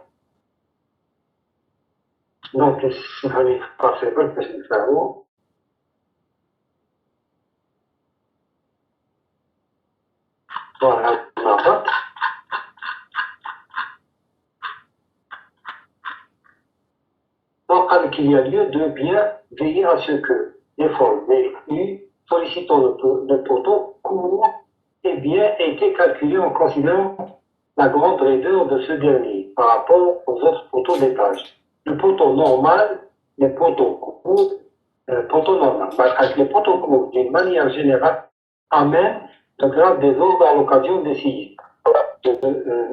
Donc, il fallait passer par le cerveau. Voilà, la boîte. Donc, il y a lieu de bien veiller à ce que les formes U sollicitant le poteau court et bien été calculées en considérant la grande raideur de ce dernier par rapport aux autres poteaux d'étage. Le poteau normal, les poteaux courts, poteau normal. Avec les poteaux courts, d'une manière générale, amènent le grade des ordres à l'occasion des scies.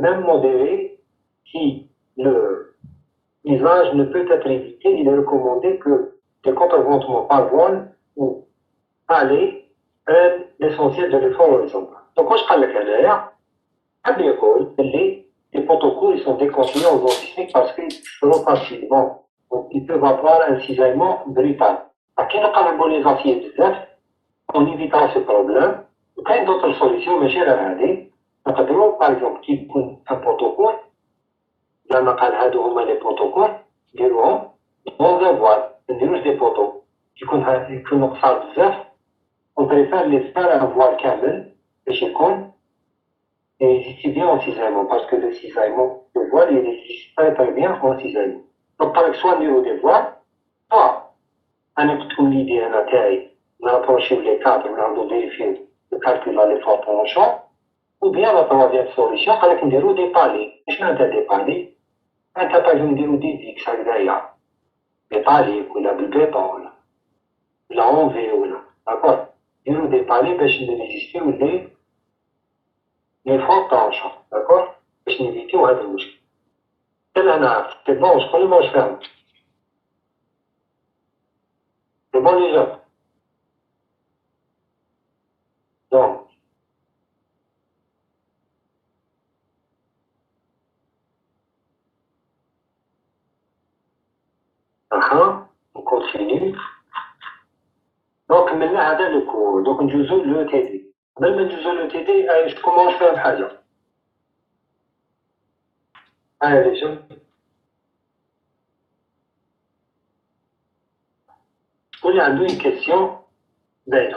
Même modéré, si l'usage ne peut être évité, il est recommandé que les contreventements par voile ou aller prennent l'essentiel de l'effort horizontal. Donc, quand je parle de l'air, les protocoles ils sont déconseillés aux sismiques parce qu'ils seront facilement. Donc, ils peuvent avoir un cisaillement brutal. À quel cas, les aciers de neuf, en évitant ce problème, il y a d'autres solutions, mais j'ai regardé. Par exemple, qui prend un protocole, لما قال هادو هما لي بروتوكول نديروهم دون فوال نديروش دي بوطو يكونوا قصار بزاف اون بريفير لي فار ان فوال كامل باش يكون يزيد بيان اون سيزايمون باسكو لو سيزايمون لو فوال يزيد تري بيان اون سيزايمون دونك طالك سوا نديرو دي فوال سوا انا كنت تكون ليدي انا تاعي نابروشيو لي كادر ونعاودو فيريفيو لو كالكول لي فور بونشون ou bien la troisième solution, c'est qu'on déroule des paliers. Je n'ai pas des paliers. On peut pas dérouler des X derrière. Des paliers, ou la béton, la OV, ou la. D'accord? Déroule des paliers, parce que je résister ou les fortes tensions. D'accord? Parce que éviter ou être mouche. C'est bon, je connais mon ferme. C'est bon déjà. Donc, on continue. Donc, maintenant, هذا le cours. Donc, نجوزو le TD. قبل ما نجوزو le TD, je commence faire بحاجة. les gens. On a une question belle.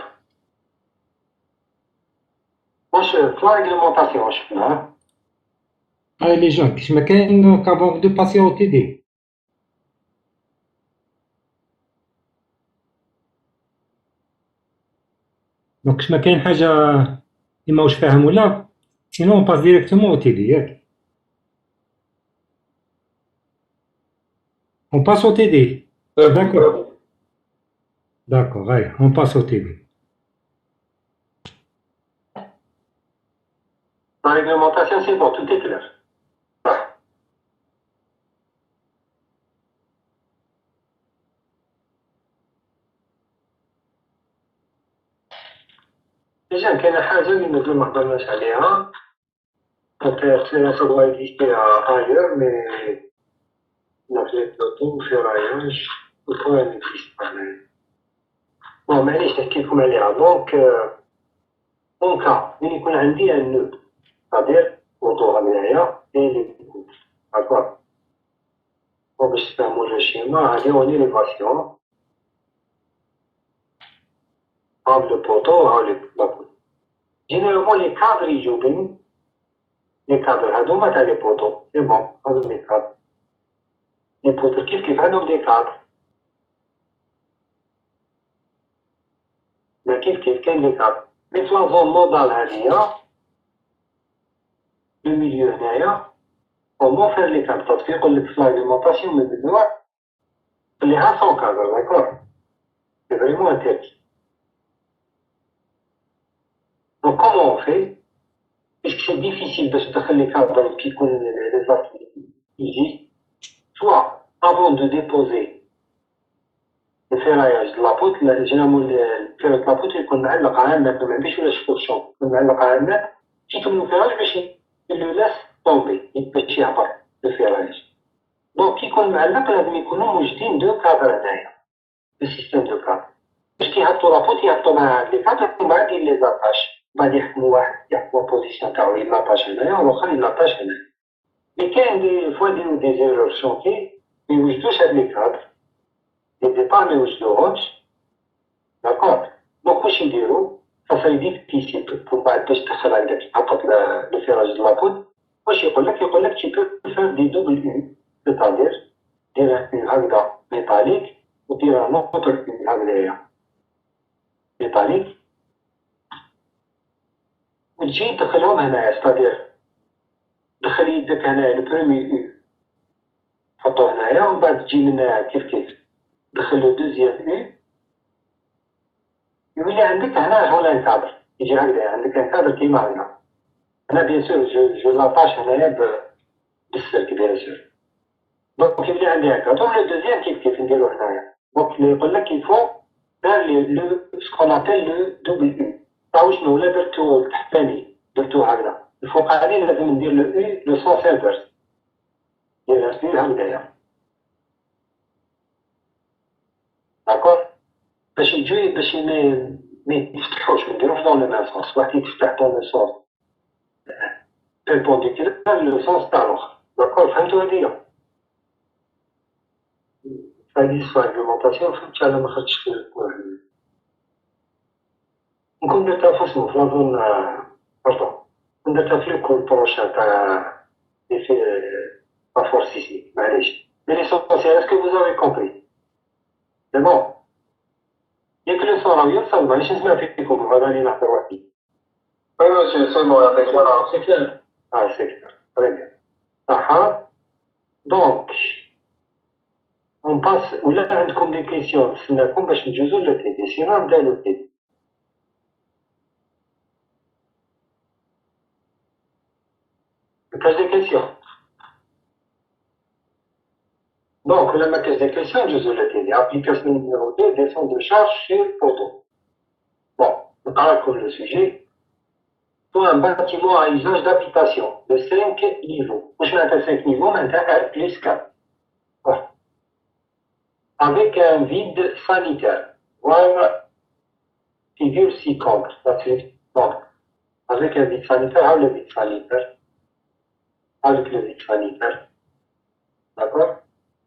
Moi, je fais la réglementation, je fais là. Les gens, كيش ما كاين qu'avant de passer au TD. Donc, كيش ما كاين حاجة إما واش فاهم ولا sinon on passe directement au TD ياك. On passe au TD. D'accord. D'accord, allez, on passe au TD. La réglementation, c'est bon, tout est clair. Déjà, كاين حاجة اللي مازال ما هضرناش عليها. Ça doit exister ailleurs, mais dans les plateaux, ferraillage, tout ça n'existe pas. Bon, معليش نحكي عليها. Donc, mon cas, il y a un nœud. C'est-à-dire, poteau هنايا et les poutres. D'accord. وباش تفهموا الشيما هادي هو ليليفاسيون. هاد لو بوتو وهاو لي بوتو. جينيرالمون لي كادر يجيو بين لي كادر هادوما تاع لي بوتو سي بون هادو لي كادر. لي بوتر كيف عندهم دي كادر. ما كيف كاين لي كادر. مي في لا زون نودال هاديا لو ميليو هنايا comment faire les cadres. Parce que يقول لك في l'alimentation من النوع خليها sans cadre, d'accord. C'est vraiment interdit. Donc comment on fait? Puisque c'est difficile de se تدخل les cadres qui يكون les arcs ici, soit avant de déposer le ferraillage de la poutre, généralement le ferraillage de la poutre يكون معلق على النت ما عنديش ولا شوكشون يكون معلق على النت كي يكملوا الفراج باش le laisse tomber باش يهبط الفراج. دونك كي يكون معلق لازم يكونوا موجودين دو كادر هنايا في السيستم دو كادر باش كيهبطوا لابوت يهبطوا مع لي كادر ومن بعد لي زاتاش بعد يحكموا واحد يحكموا البوزيسيون تاعو يلاطاش هنايا والاخر يلاطاش هنايا. مي كاين دي فوا يديرو دي زيرور شونكي ميوجدوش هاد لي كادر دي ديبار ميوجدوهمش داكور. دونك واش يديرو فصا ديفيسيل بور بعد باش تدخل هكذاك يهبط لو فيراج دو لابوت. واش يقول لك tu peux faire des double U, c'est-à-dire دير une هكذا ميتاليك ودير un autre U هكذايا ميتاليك وتجي تدخلهم هنايا c'est-à-dire دخل يدك هنايا لو برومي U حطوه هنايا ومن بعد تجي من هنايا كيف دخل لو دوزيام U يولي عندك هنا جولان كادر يجي هكذايا عندك ان كادر كيما هكذا. أنا بيان سور جو لاطاش هنايا بالسلك بيان سور. دونك يولي عندي هكا. دونك لو دوزيام كيف نديرو هنايا. دونك يقول لك يفو دار لو سكون ابل لو دوبل او. تعرفوا شنو ولا درتو التحتاني درتو هكذا. الفوقاني لازم ندير لو او لو سونس انفيرس. ندير او هكذايا. داكور؟ باش يجي باش ما يتفتحوش ما نديروش دون لو ميم سونس. واحد يتفتح دون لو سونس perpendiculaire le sens تاع الاخر. داكور فهمتوا هاديا؟ هادي الريغلومونطاسيون فهمت على ما خرجتش في الكور. نكون درتها في اسمو في لازون باردون نكون درتها في الكور بروشان تاع لي في لا فورس سيسميك معليش. مي ليسونسيال اسكو فوز افي كومبري سي بون. ياك لو صون راه يوصل معليش نسمع فيكم هذا اللي نهضر وحدي. Oui, monsieur, c'est bon, يعطيك الصحة. C'est clair. Ah, c'est clair. Très bien. Donc, on passe. ولا عندكم des questions نستناكم باش نجوزو لو تيدي سينو نبداو لو تيدي. كاش دي كيسيون. دونك ولا ما كاش دي كيسيون نجوزو لو تيدي. Application numéro 2, descente de charge sur poteau. Bon, نقرا لكم le sujet. Un bâtiment à usage d'habitation de 5 niveaux. Je mets 5 niveaux, maintenant R plus 4. Voilà. Avec un vide sanitaire. Voilà. Figure 6 comptes. Donc, avec un vide sanitaire, le vide sanitaire. Avec le vide sanitaire. D'accord?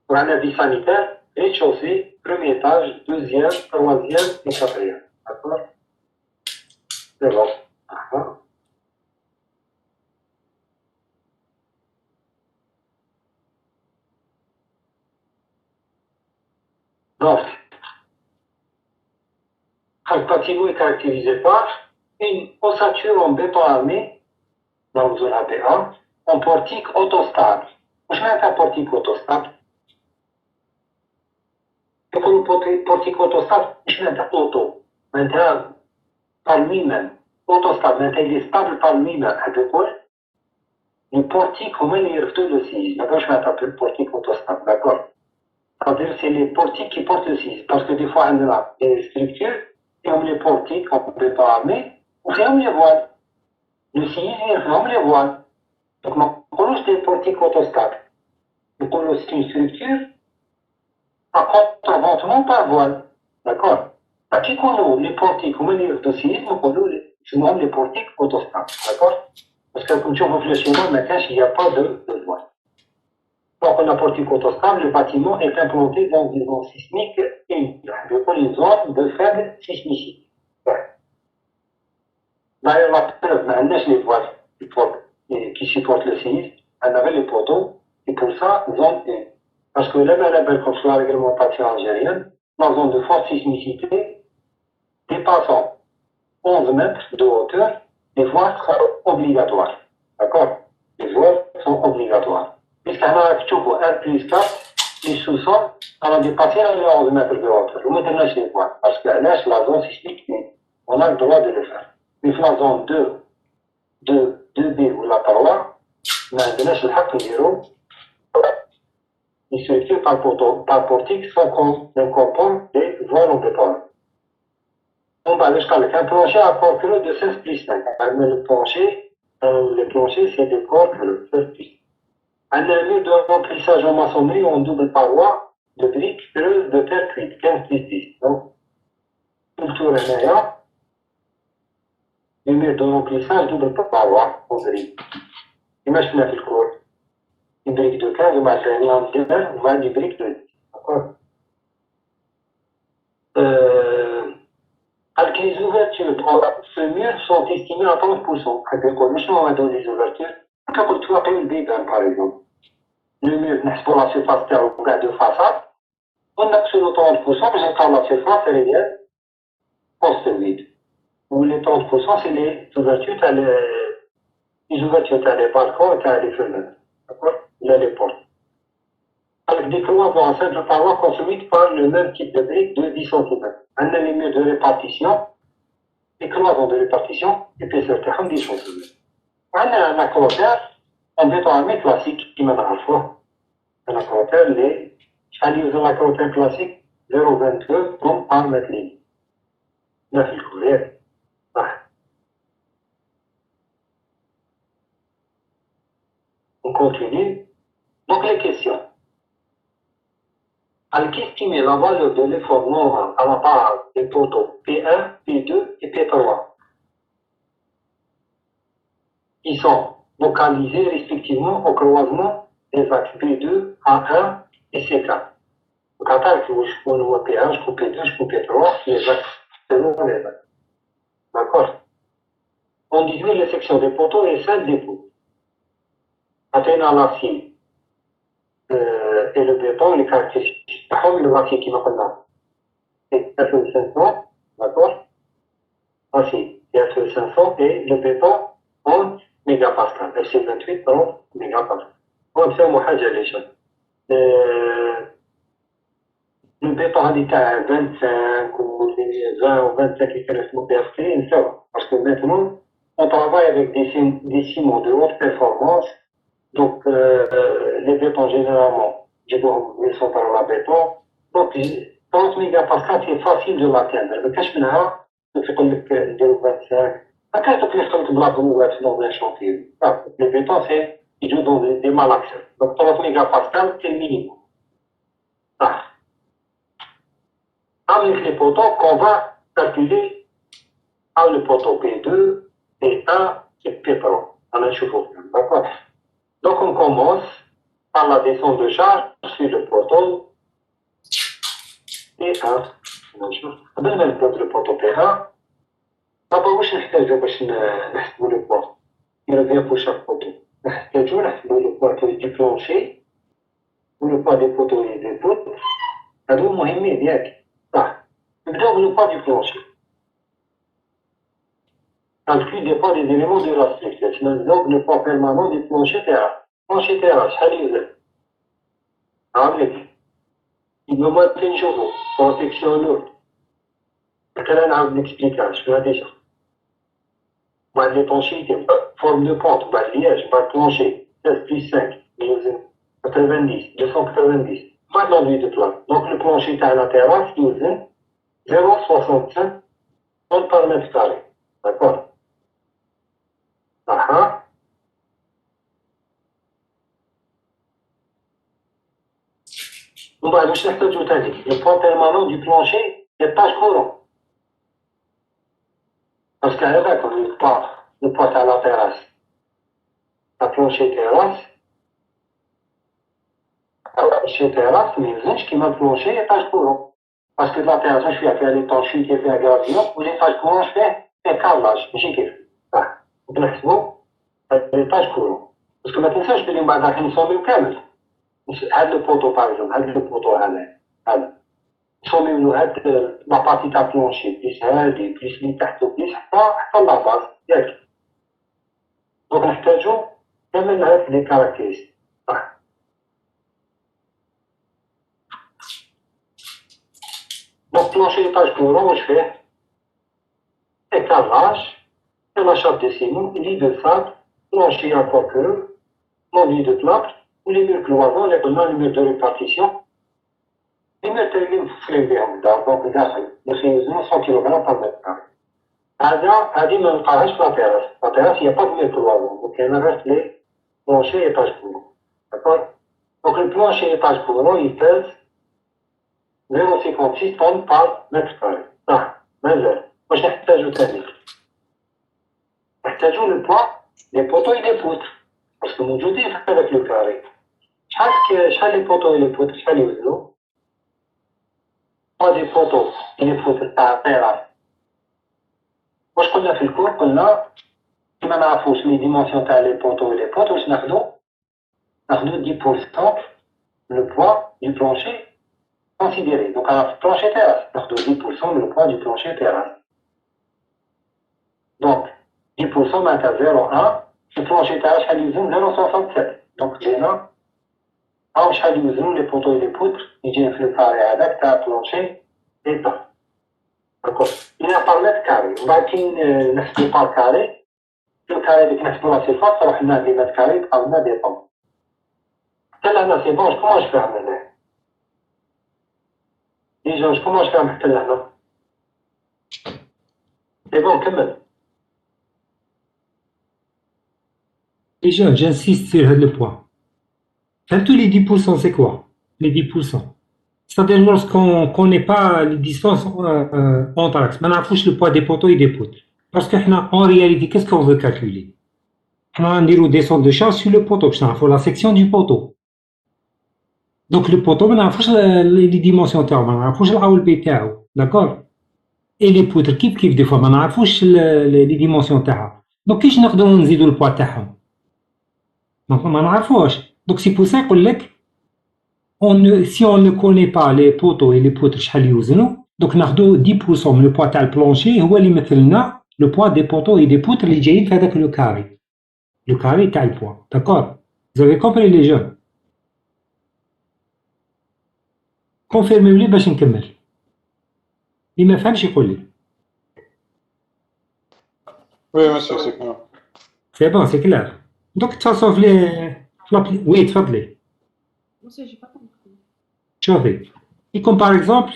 Pour un vide sanitaire, rez-de-chaussée, premier étage, deuxième, troisième et quatrième. D'accord? C'est bon. D'accord. Donc, un bâtiment est caractérisé par une ossature en béton armé, dans la zone AB1, en portique autostable. Je mets un portique autostable. Et pour le portique autostable, je mets un auto. Maintenant, par lui-même, autostable, maintenant il est stable par lui-même. Le portique, comment il est revenu le 6. Maintenant, je mets un portique autostable, d'accord? C'est-à-dire c'est les portiques qui portent le 6. Parce que des fois, on a des structures, et on les portiques, on ne peut pas armer, ou on les voiles. Le 6, on les voiles. Donc, on c'est des portiques autostables. Donc, c'est une structure à contre-ventement par voile. D'accord? À qui qu'on les portiques, on les 6, on les portiques autostables. D'accord? Parce que comme tu vois le schéma, maintenant, il n'y a pas de voile. Donc, on a portico-toscane, le bâtiment est implanté dans une zone sismique et une zone de faible sismicité. Ouais. D'ailleurs, la preuve, maintenant, les voiles qui supportent le séisme, on avait les poteaux, et pour ça, zone 1. Parce que là, comme sur la réglementation algérienne, la zone de forte sismicité dépassant 11 mètres de hauteur, les voiles sont obligatoires. D'accord? Les voiles sont obligatoires. Puisqu'on a actuellement 1 plus 4, les sous-sols, on a dépassé les 11 mètres de hauteur. On a les voiles. Parce que là, c'est la zone sismique, on a le droit de le faire. Mais la zone 2B ou la 3, ما عندناش الحق نديرو structures par portique sans qu'on comporte des voiles en béton. On va aller jusqu'à un plancher à corps creux de 16 plus 5. Mais le plancher, c'est des corps creux, 16 plus 5. Un mur de remplissage en maçonnerie en double paroi de briques creuses de terre cuite, 15 plus 10. Donc, tout le tour est là. Le mur de remplissage double paroi en briques. Imaginez le cours. Une brique de 15, on va faire en 2 heures, on va une brique de 10. D'accord? Alors que les ouvertures dans ce mur sont estimées à 30%. C'est-à-dire on va donner des ouvertures. Comme tu as une bédane, par exemple. Le mur, pour la surface terre ou de façade, on a absolument 30%, mais quand la surface, elle est construite. Ou les 30%, c'est les ouvertures, les balcons et les fenêtres. D'accord? Là, les portes. Avec des cloisons en simple paroi construites par le même type de briques de 10 cm. On a les murs de répartition, les cloisons de répartition, épaisseur de 10 cm. On a un accrocheur en béton armé classique qui m'a dans le foie. Un accrocheur, un accrocheur classique 0,22 comme par mètre ligne. Là, c'est le couvert. On continue. Donc, les questions. Alors, qu'estimer la valeur de l'effort normal à la base des poteaux P1, P2 et P3 qui sont localisés respectivement au croisement des axes P2, A1 et C4. Donc, à part que je vois P1, je coupe P2, je coupe P3, les axes, selon les axes. D'accord? On divise les sections des poteaux et celles des poutres. Atteignant l'acier et le béton, les caractéristiques. Comme le acier qui m'appelle c'est FE500, d'accord? Acier, c'est FE500 et le béton en mégapascal. FC28 en mégapascal. On va faire une chose. Le béton a dit à 25 ou 20 ou 25 qui correspondent au PFT, parce que maintenant, on travaille avec des ciments de haute performance. Donc, les bétons, généralement, ils sont par la béton. Donc, 30 mégapascal, c'est facile de l'atteindre. Le cache-menard, c'est comme le 25. À quel point est-ce que la boue dans un chantier? Le béton, il joue dans des malaxes. Donc, 30 mégapascal, c'est le minimum. Avec les poteaux qu'on va calculer avec le poteau P2, P1 et P3. On a chauffé. D'accord? Donc, on commence par la descente de charge sur le poteau P1. قبل ما نبدأ بالبوتو P1, d'abord واش نحتاجو باش نحسبو لو بوا؟ يرفع pour chaque poteau. نحتاجو نحسبو لو بوا du plancher ou le poids des poteaux et des poutres. هادو مهمين ياك. صح. نبداو بالو poids du plancher. Calcul des poids des éléments de la structure. Donc, le poids permanent du plancher terrain. Plancher terrain, شحال يوزن؟ عاملك. Il me manque une chose, protection lourde. Là, on a une explication, je vais déjà. Bah, l'étanchéité, forme de pente, bah, liège, bah, plancher, 16 plus 5, 90, 290. Pas d'enduit de plate. Donc, le plancher à la terrasse, il usine 0,65 tonnes par mètre carré. D'accord? On va chercher tout à l'heure. Le poids permanent du plancher n'est pas courant. Parce qu'elle est là comme le poids à la terrasse. لا بلونشي تيراس بلونشي تيراس ما يوزنش كيما بلونشي ايطاج كورون باسكو لا تيراس واش فيها لي طونشيتي فيها كرافيون وليطاج كورون فيه كارلاج ماشي كيف صح نحسبو ليطاج كورون باسكو ما تنساش بلي من بعد راح نصوميو كامل هاد لو بوطو باغ اكزومبل هاد لو بوطو هذا نصوميو له هاد لا بارتي تاع بلونشي بليس هادي بليس لي تحتو بليس حتى لا باز ياك دونك نحتاجو كامل هاد لي كاركتيرستيك صح دونك بلونشي ايطاج كورون واش فيه écarlage, un achat de ciment, lit de sable, plancher en porqueur, mon lit de plâtre, ou les murs cloisons, les murs de répartition. Les murs تلقيهم دونك داخل يخيزون 100 كيلوغرام par mètre carré. هذه ما نلقاهاش في لاطيراس، لاطيراس هي با de murs cloisons, donc il reste les planchers étage courant. D'accord? Donc le plancher étage courant, il pèse 0,56 tonnes par mètre carré. صح مازال واش نحتاجو تاني نحتاجو لو بوا لي بوطو اي لي بوتر باسكو موجودين في هذاك لو كاري شحال لي بوطو اي لي بوتر شحال يوزنو دي بوطو اي لي بوتر تاع الطيراس واش قلنا في الكور قلنا كيما نعرفوش لي ديمونسيون تاع لي بوطو اي لي بوتر واش ناخدو 10% لو بوا دو بلانشي considéré. Donc, un plancher terrasse, donc de 10% le poids du plancher terrasse. Donc, 10% est à 0,1, le plancher terrasse, il y a 0,67. Donc, les noms, les poteaux et les poutres, ils viennent faire le carré avec un plancher et temps. D'accord. Il y a par mètre carré. On va qu'il par carré. Le carré avec la surface, on a des mètres carrés, on a des temps. Là, c'est bon, comment je fais amener déjà, comment je fais un peu là, c'est bon, quand même. Déjà, j'insiste sur le point. Tous les 10%, c'est quoi? Les 10%. C'est-à-dire lorsqu'on ne connaît pas les distances entre axes. Maintenant, il faut le poids des poteaux et des poutres. Parce qu'en réalité, qu'est-ce qu'on veut calculer? On a une descente de charge sur le poteau. Il faut la section du poteau. Donc le poteau, ما نعرفوش les dimensions تاعو ما نعرفوش العول بي تاعو d'accord et les poutres كيف des fois ما نعرفوش les dimensions تاعها donc كيفاش نقدروا نزيدوا البوا تاعهم donc ما نعرفوش donc c'est pour ça يقول لك si on ne connaît pas les poteaux et les poutres شحال يوزنوا donc ناخذوا 10% من البوا تاع البلانشي هو اللي يمثل لنا le poids des poteaux et des poutres اللي جايين في هذاك le carré تاع البوا d'accord vous avez compris les jeunes كونفيرمي لي باش نكمل اللي ما فهمش يقول لي وي مسيو سي كلار سي بون سي كلار دوك تصاوب في لي وي تفضلي شوفي يكون باغ اكزومبل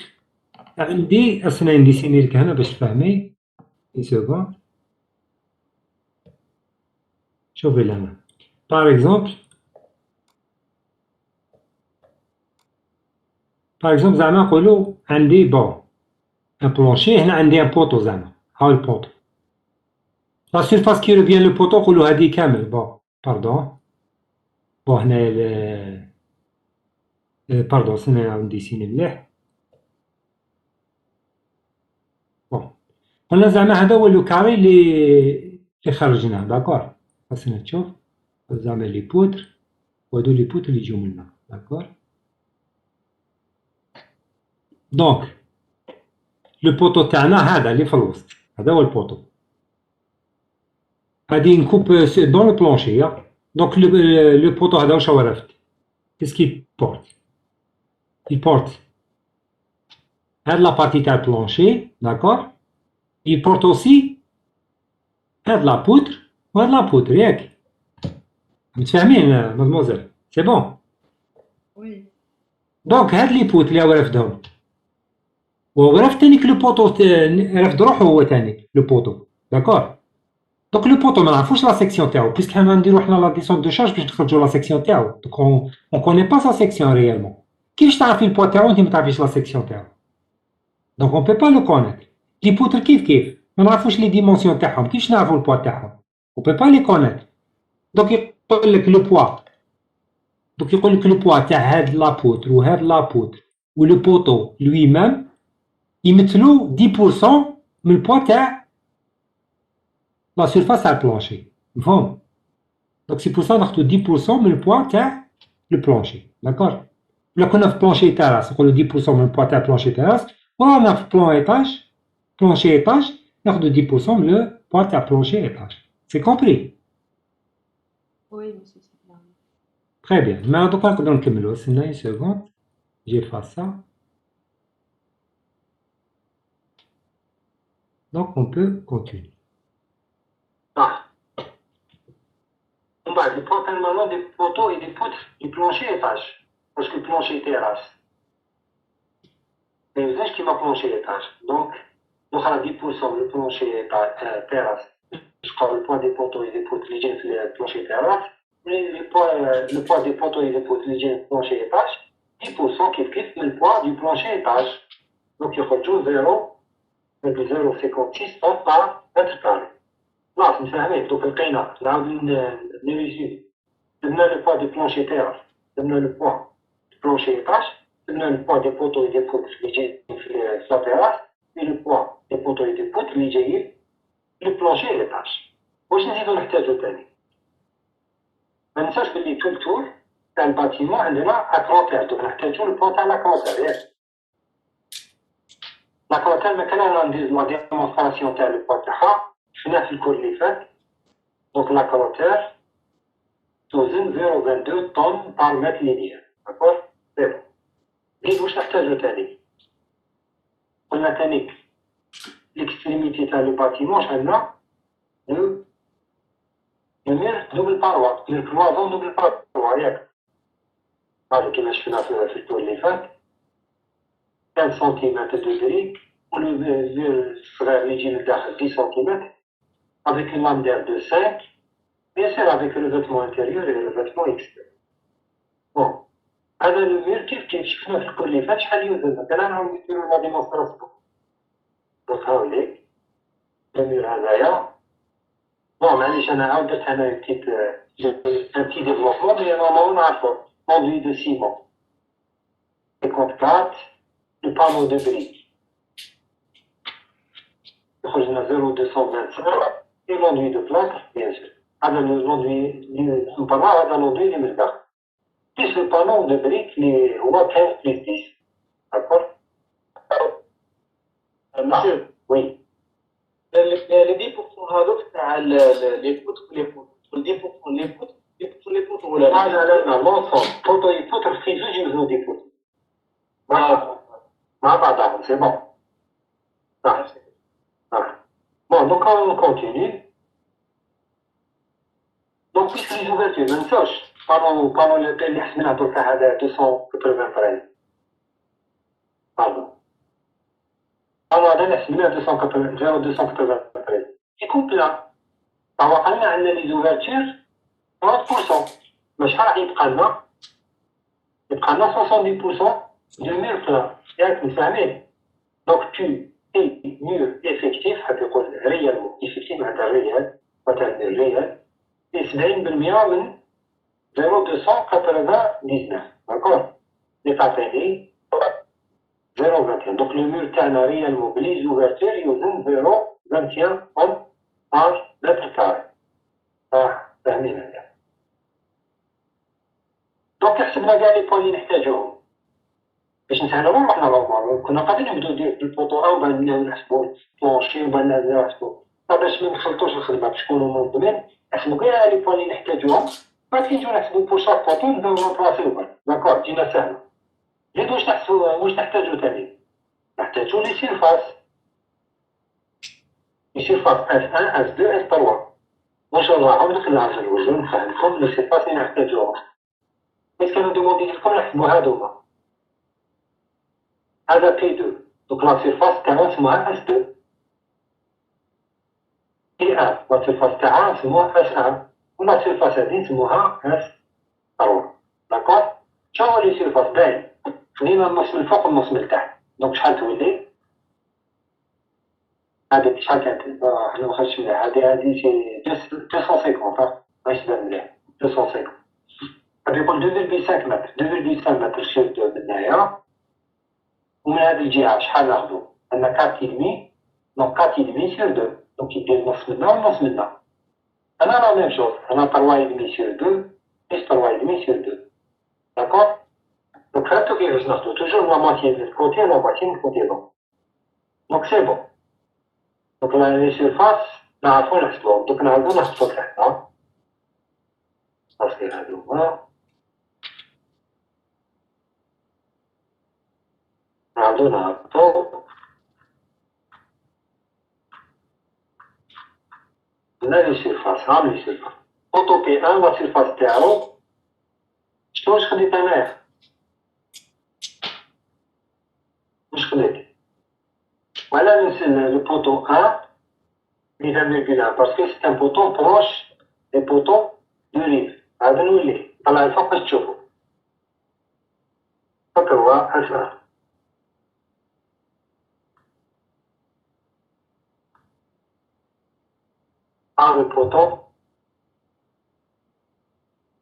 عندي اصلا نديسيني لك هنا باش تفهمي اي سكوند شوفي لهنا باغ اكزومبل باغ اكزومبل زعما نقولو عندي بون ان بلونشي هنا عندي ان بوطو زعما هاو البوطو لا سيرفاس كي ريفيان لو بوطو نقولو هادي كامل بون باردون بون هنايا باردون سنة نعاود نديسيني مليح بون قلنا زعما هذا هو لو كاري لي خرجناه داكور خاصنا تشوف زعما لي بوتر وهادو لي بوتر لي يجيو منا داكور دونك لو بوطو تاعنا هذا اللي في الوسط هذا هو البوطو غادي نكوب دون لو بلونشي دونك لو بوطو هذا واش هو رافد كيسكي بورت يبورت هاد لا بارتي تاع البلونشي داكور يبورت اوسي هاد لا بوتر وهاد لا بوتر ياك متفاهمين مادموزيل سي بون وي دونك هاد لي بوت اللي هو رافدهم ورافد تانيك لو بوطو رافد روحو هو تاني لو بوطو داكور دونك لو بوطو ما نعرفوش لا سيكسيون تاعو بيسك حنا نديرو حنا لا ديسونت دو شارج باش نخرجو لا سيكسيون تاعو دونك اون كوني با سا سيكسيون ريالمون كيفاش تعرفي البوا تاعو انت ما تعرفيش لا سيكسيون تاعو دونك اون بي با لو كونيتر لي بوتر كيف ما نعرفوش لي ديمونسيون تاعهم كيفاش نعرفو البوا تاعهم اون بي با لي كونيتر دونك يقول لك لو بوا دوك يقول لك لو بوا تاع هاد لابوتر وهاد لابوتر ولو بوطو لوي ميم يمثلوا 10% من البوا تاع لا سيرفاس تاع البلانشي مفهوم دونك سي بور سا ناخدو 10% من البوا تاع لو بلانشي داكور ولا كنا في بلانشي تيراس نقولو 10% من البوا تاع بلانشي تيراس ورانا في بلان ايطاج بلانشي ايطاج ناخدو 10% من لو بوا تاع بلانشي ايطاج سي كومبري Oui, monsieur, c'est bien. Très bien. Mais donc, on va نكملو. استنى une seconde. J'efface ça. Donc, on peut continuer. صح. ومن بعد البوا تاع دي بوتو اي دي بوتر دي بلونشي ايطاج باسكو بلونشي تيراس ما يوزنش كيما بلونشي ايطاج دونك الاخرى 10% من البلونشي تيراس تلقاو البوا دي بوتو اي دي بوتر اللي جايين في البلونشي تيراس لو بوا دي بوتو اي دي بوتر اللي جايين في البلونشي ايطاج 10% كيف كيف من البوا دو بلونشي ايطاج دونك يخرجوا 0.056 طن بار متر كاري خلاص مفاهمين دوك لقينا نعاود نريزيمي درنا لو بوا دي بلونشي تيراس درنا لو بوا دو بلونشي ايطاج درنا لو بوا دي بوتو اي دي بوتر اللي جايين في لا تيراس et le poids des poteaux et des poutres اللي جايين للبلانشي ايطاج واش نزيدو نحتاجو تاني ما ننساش بلي تو التور تاع الباتيمون عندنا اكرونتير دوك نحتاجو البلان تاع لاكرونتير ياك لاكرونتير ما كان انا ندير لا ديمونستراسيون تاع لو بوا تاعها شفناه في الكور اللي فات دونك لاكرونتير توزن 0.22 طن بار متر لينيير داكور سي بون زيد واش نحتاجو تاني قلنا تانيك l'extrémité تاع لو باتيمون عندنا لو مير دوبل باروا لو كلوازون دوبل باروا ياك هذا كيما شفنا في التور اللي فات 15 سنتيمتر دو بريك ولو الصغير اللي يجي للداخل 10 سنتيمتر avec une lame d'air de 5 bien sûr avec le vêtement intérieur et le vêtement extérieur bon هذا لو مير كيف شفنا في التور اللي فات شحال يوزن مثلا نعاودو نديرو لا ديمونستراسيون دونك هاوليك المير هذايا بون معليش انا عاود درت انا ان بتي ديفلوبمون مي نورمالمون نعرفو موندوي دو سيمون 54 لو بانو دو بريك يخرج لنا 0.225 اي لوندوي دو بلاك بيان سور هذا لوندوي اللي نبرا هذا لوندوي اللي من الداخل بليس لو بانو دو بريك اللي هو 15 بليس 10 داكور مسيو وي لي 10% هذوك تاع لي بوت ولي بوت ولي 10% لي بوت لي بوت ولا لا لونسون بوتو يبوتر في زوج يوزنو دي بوت مع بعضهم سي بون صح صح بون دونك on continue دونك بيسك لي زوفرتور منساوش بانو اللي حسبناه دركا هذا 293 باردون بانو هذا اللي حسبناه 293 يكون بلان توقعنا عندنا لي زوفرتور 30% ما شحال راح يبقى لنا 70% دو مير بلان ياك مفاهمين دونك تو اي مير افكتيف حاب يقول ريال افكتيف معناتها ريال مثلا ريال 70% من 0.299 داكور اللي تعطيني 0.21 دونك لو مير تاعنا ريال موبلي زوفرتور يوزن 0.21 طن بار متر كاري فاهمين هذا دونك حسبنا كاع لي بوين اللي نحتاجوهم باش نسهلو روحنا نورمال كنا قادرين نبداو بالبوطو او بان نحسبو بلونشي وبان نحسبو باش ما نخلطوش الخدمه باش نكونو منظمين نحسبو كاع لي بوين اللي نحتاجوهم بعد كي نجيو نحسبو بور شاك بوطو نبداو نبلاصيو داكور جينا سهله زيد واش نحسبو واش نحتاجو تاني نحتاجو لي سيرفاس اس 1 اس 2 اس 3 واش نراهم نخلع في الوزن نفهمكم لي سيرفاس اللي نحتاجوهم بس كانوا دوموندي لكم نحسبو هادوما هذا بي 2 دونك لا سيرفاس تاعها اسمها اس 2 بي 1 لا سيرفاس تاعها اسمها اس 1 ولا سيرفاس هادي نسموها اس 3 داكور شنو هو لي سيرفاس باين خلينا النص من الفوق والنص من التحت دونك شحال تولي هذيك شحال كانت حنا ما خرجتش مليح هذه سي 250 ماشي بان مليح 250. غادي يقول 2,5 متر 2,5 متر شير 2 من هنايا ومن هذه الجهة شحال ناخدو؟ عندنا 4,5 دونك 4,5 سير 2 دونك يدير نص منا ونص منا. أنا لا ميم شوز أنا 3,5 سير 2 بليس 3,5 سير 2 داكور. دونك هادو كيفاش ناخدو توجور لا موتيي من الكوتي لا موتيي من الكوتي دونك سي بون. دونك لي سيرفاس نعرفو نحسبوهم دوك نعاودو نحطو تحتنا باسكو هادو هما نعاودو نهبطو هنا لي سيرفاس ها لي سيرفاس بوطو بي ان لا سيرفاس تاعو شنو واش خديت انايا واش خديت وعلى لو بوطو 1 20,1 parce que c'est un poteau proche des poteaux de rive. هذا نولي طلع الفوق باش تشوفو هاكا هو أسرع.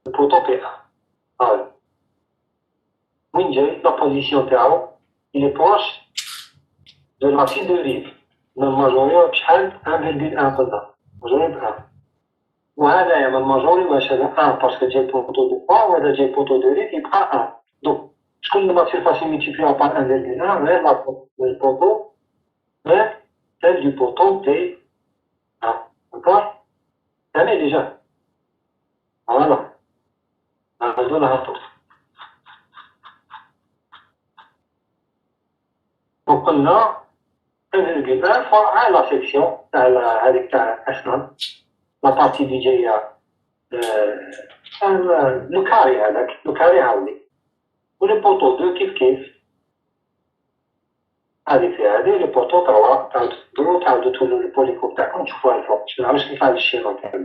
le poteau P1 هذا وين جاي la position تاعو il est proche de la file de rive من الماجوري بشحال 1,1 قلنا ماجوري ب1 وهذايا من الماجوري واش هذا 1 باسكو جاي بوطو دو 3 وهذا جاي بوطو دو ريف يبقى 1 دونك شكون اللي لا سيرفاسي ملتيبليا بار 1,1 غير لا البوطو غير celle du poteau T1 d'accord تمام ديجا فوالا نعاودو نهبطو دونك قلنا 1,1 فرع لا سيكسيون تاع هذيك تاع أسنان لا بارتي اللي جاية لو كاري هذاك لو كاري عاودي ولي بوطو 2 كيف كيف هذه في هذه لي بوطو 3 تعاودو تولو البوليكوب تاعكم تشوفوها الفوق باش كيف هذا الشيما تاعو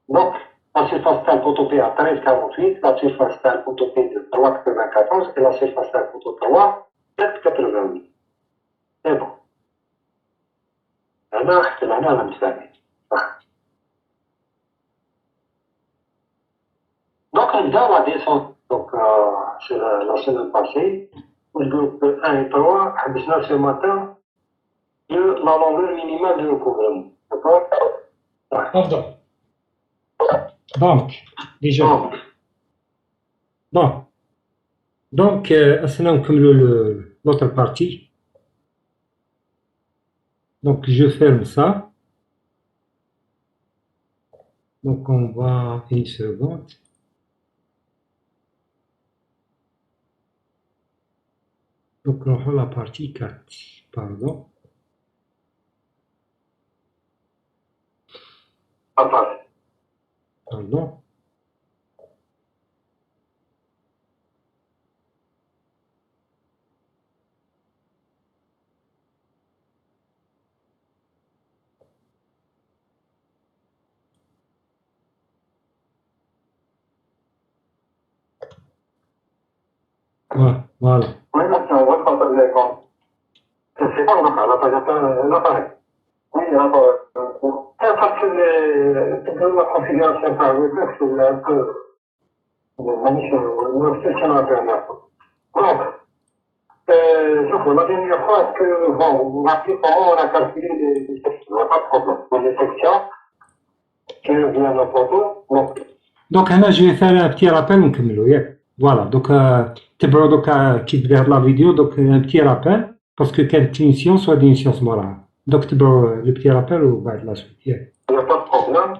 دونك لا سيرفاس تاع البوطو بي 13,48 لا سيرفاس تاع البوطو بي 3,94 et la surface تاع البوطو 3 7,88 سي بون هنا حتى لهنا انا متفاهم صح. دونك نبدا لا ديسونت دونك sur la semaine passée le groupe 1 et 3 حبسنا ce matin la longueur minimale de recouvrement d'accord. تفضل. دونك ديجا دونك أصلا نكملو l'autre partie. Donc je ferme ça. Donc on va une seconde. Donc on prend la partie 4. Pardon. Pardon. Voilà. Oui, là, on voit quand on l'écran. C'est pas on a la page l'appareil. Oui, alors, parce que la configuration par le texte, c'est un peu magnifique, c'est un peu donc, la dernière fois, est-ce que, bon, vous vous rappelez comment on a calculé les sections, il n'y a pas de problème. Dans les sections, qui viennent au photo, donc هنا je vais faire un petit rappel ونكملو ياك. Voilà, donc تبعوا دوكا كي تبدا هاد لا فيديو دوك un petit rappel باسكو كانت une séance وهادي une séance موراها. Donc تبعوا le petit rappel وبعد لا سويت ياك. il n'y a pas de problème.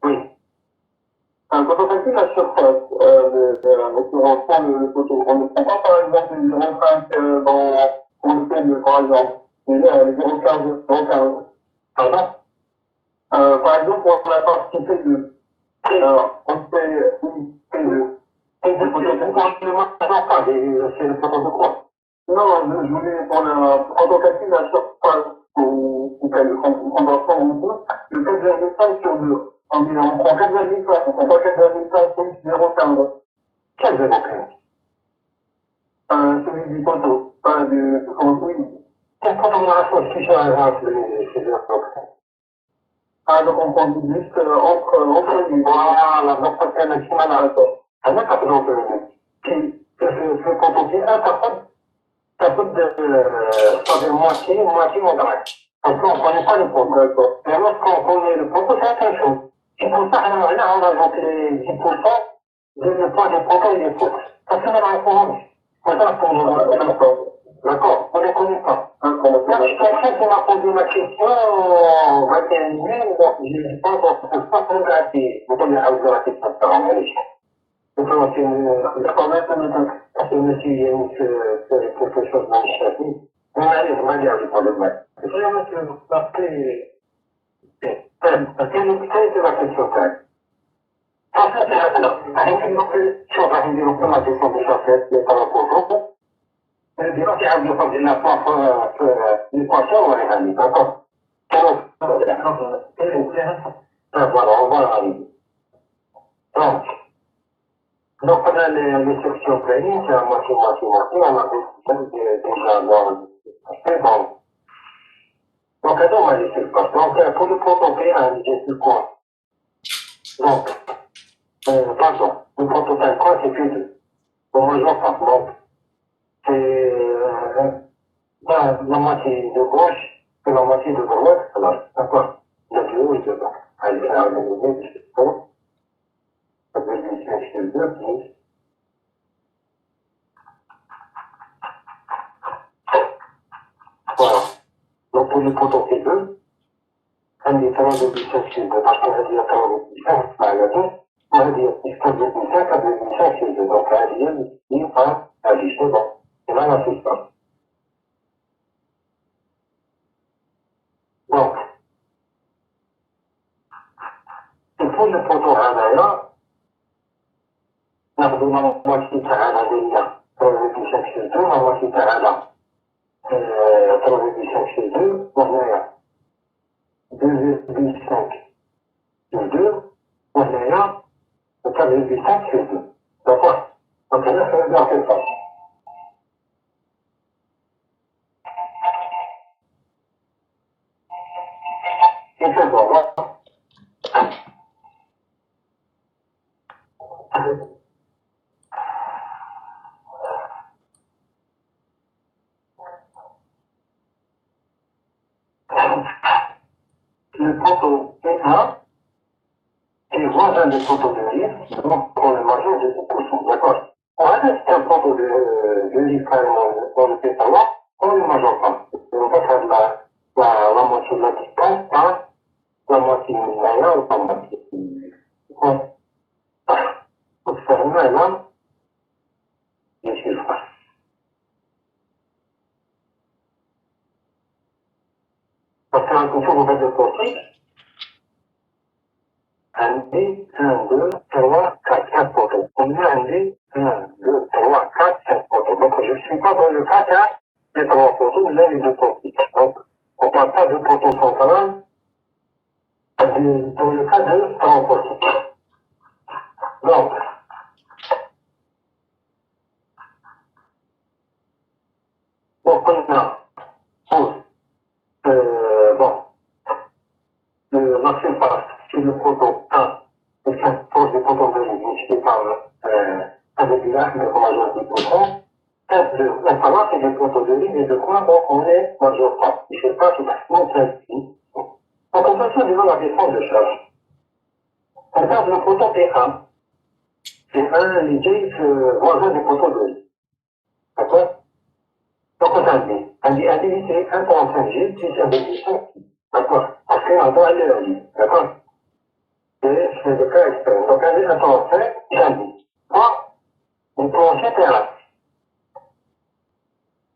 Oui. Quand on calcule la surface, on prend le photo. On ne prend pas par exemple le 0,5 dans le thème, par exemple. Le 0,15. Pardon. Par exemple, on a participé de. On fait P2. C'est le photo de quoi? C'est le photo de quoi? Non, je voulais quand on calcule la surface, on doit prendre en compte le 4,5 sur 2. On prend 4,5, on prend 4,5 plus 0,15. 4,15. Celui du photo. quand on a associé sur un ces donc on compte juste entre les voilà, la prochaine maximale à répondre. Par exemple, quand on fait un, par contre, ça peut de moitié en grec. Parce qu'on ne connaît pas le pot. Mais lorsqu'on connaît le pot, c'est la même chose. C'est pour ça qu'on a inventé les 10% le poids des poteaux et des poutres. Ça fait la référence. Voilà pour nous. D'accord, on ne les connaît pas. Je pense qu'on m'a posé ma question en 21 minutes, donc je pense qu'on ne peut pas répondre à ces. Vous pouvez ajouter la question par en donc, c'est monsieur Yannis quelque chose dans le chapitre. On arrive à dire du problème. C'est vraiment que vous partez. C'est la question. En fait, avec une autre chose à dire au la question des chapitres par rapport au دلوقتي عم يفضل لنا l'équation on est allé, d'accord? Voilà, on va arriver. Donc, on a les sections planies, c'est la moitié, on a déjà c'est bon. Donc, on va laisser le pas. Donc, pour le prototype, on dit plus quoi? Donc, pardon, le prototype, quoi, c'est que 2. Bon, moi, j'en parle. Donc, c'est la moitié de gauche et la moitié de droite, alors, d'accord? Il y a du haut et de bas. Allez, c'est bon. Ça veut dire que c'est 2 plus. Voilà. Donc, pour le prototype 2, عندي 3.5 في 2 parce que هذه 3.5 معناته وهذه 6.5 4.5 في 2 donc هذه ينفع هذه c'est bon. Et là, on fait ça. Donc, pour le photo هذايا ناخذ la moitié تاع هذا ديالنا 3.5 في 2 la moitié تاع هذا 3.5 في 2 وهنايا 2,5 sur 2, on est là, 4,5 sur 2. D'accord? Donc là, ça veut dire que ça. Et c'est bon, voilà. Le poteau P1 est voisin du poteau de livre, donc on le majeur de beaucoup, d'accord? On va rester un poteau de livre carrément dans le P1, on ne le majeur pas. On va faire la moitié de la distance par la moitié de la ou la moitié de pour faire maintenant, je suis face. Parce qu'un coup, vous faites le côté, 1, 2, 3, 4, 5 poteaux. Combien 1, 2, 3, 4, 5 poteaux. Donc, je ne suis pas dans le cas des 3 poteaux, là, les 2 poteaux. Donc, on ne parle pas de poteaux central, dans le cas de 3 poteaux. Donc, on a, bon, la surface sur le poteau 1, et 5 poses de poteau de l'église qui parle avec l'arc de majeur du poteau. La parole, c'est des poteaux de ligne et de quoi donc on est majeur 3. Je ne sais pas si c'est ici. Donc, on peut faire devant la défense de charge. On regarde le poteau P1. C'est un litige voisin du poteau de ligne. D'accord? Donc, on a dit, un dit, c'est 1,5 G, si c'est un demi-5. D'accord? Parce qu'on doit aller la ligne. D'accord? Et c'est le cas extrême. Donc, un dit 1,5, j'ai dit. Moi, on peut en faire un.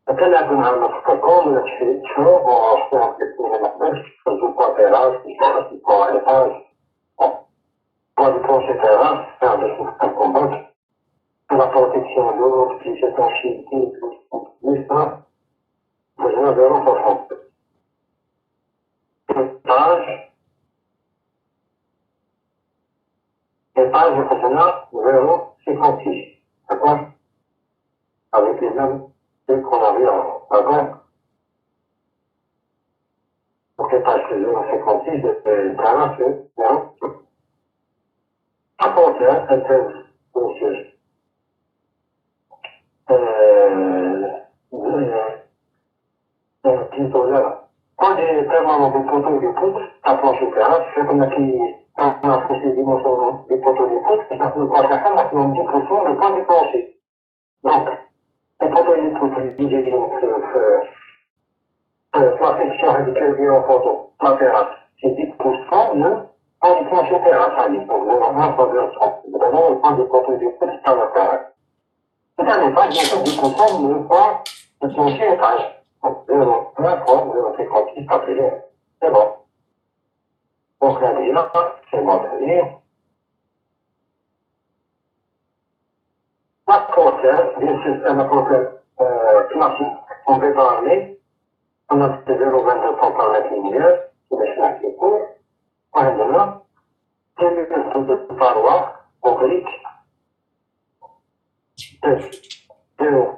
فكان عندنا الفكون ولا شيء شو وعرفنا كثير من الناس فجوا تيراس فجوا عرفاج وعرفوا تيراس فعلا الكومبات la protection de l'eau, puis c'est un chimie, tout ça, besoin de renforcement. Étage, maintenant, 0,56. D'accord? Avec les mêmes c'est qu'on arrive avant. D'accord? Pour que passe le 0,56, c'est 40, hein? Par contre, un peu, monsieur, plutôt là. Quand j'ai vraiment des poteaux d'écoute, ça planche au terrain, c'est comme qui, quand on a fait ces dimensions des poteaux d'écoute, ça peut pas faire ça maximum 10% le point du plancher. Donc, les poteaux d'écoute, j'ai dit, la section radicale du photo, la terrasse, c'est 10%, nous, on y planche au terrain, ça dit, pour vraiment pas de sang. Vraiment, le point des poteaux d'écoute, c'est à la terrasse. C'est un étage, bien sûr, 10%, mais pas le plancher étage. Donc, 0,56, ça fait bien. C'est bon. Donc, là, déjà, c'est bon de dire. La frontière, bien sûr, c'est la frontière classique. On va parler. On a fait 0,22 temps par mètre linéaire. C'est le chemin qui est court. Point de là. C'est le taux de parois oblique. C'est 0.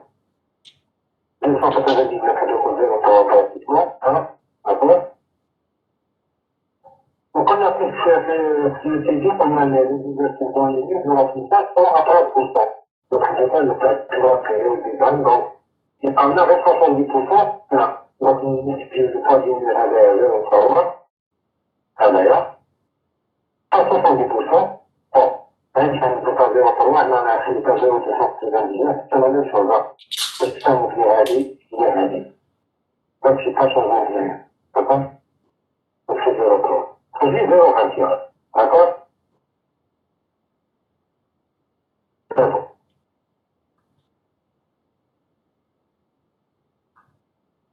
299 automatiquement, hein, d'accord. Donc on a fait ce saisie comme on a dans les livres de l'apprentissage pour apprendre tout ça. Donc c'est pas le cas de la période du ban, donc on a 70% là. Donc on multiplie le poids d'une réserve au format, à d'ailleurs, 70%, bon, même si on ne peut pas dire au format, on a fait le cas de 0,79, c'est la même chose là. C'est un mouvement radis, il est radis. Donc, c'est pas changement de rien. D'accord? Donc, c'est 0,3. C'est 0,21. D'accord? C'est bon.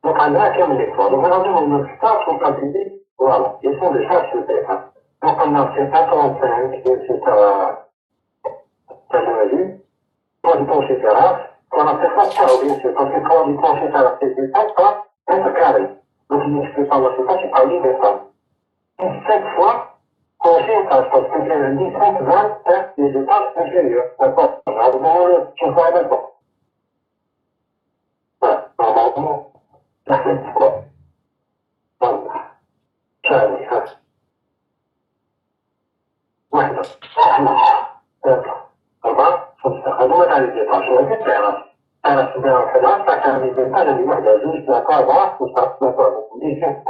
Donc, on a comme les fois. Donc, regardez, on a ça pour calculer. Voilà. Ils sont déjà sur terrain. Donc, on a fait 85, et c'est ça le vu. Quand du plancher terrasse, on a fait ça carré, bien sûr. Parce que quand du plancher terrasse, c'est pas un carré. Donc, il n'explique pas, moi, c'est pas, c'est pas libre, ça. 5 fois, plancher étage, parce que j'ai dit 5, 20, les étages inférieurs. D'accord? Normalement, je vois maintenant. Voilà, normalement, ça fait quoi? Donc, ça, ça. واحدة. أربعة، خمسة. هذوما تاع لي étages. شنو هي التعرف؟ تعرف تبيع 11 تاع لي étages اللي وحدة، جوج، ثلاثة، أربعة، خمسة، ثلاثة، دي شنو؟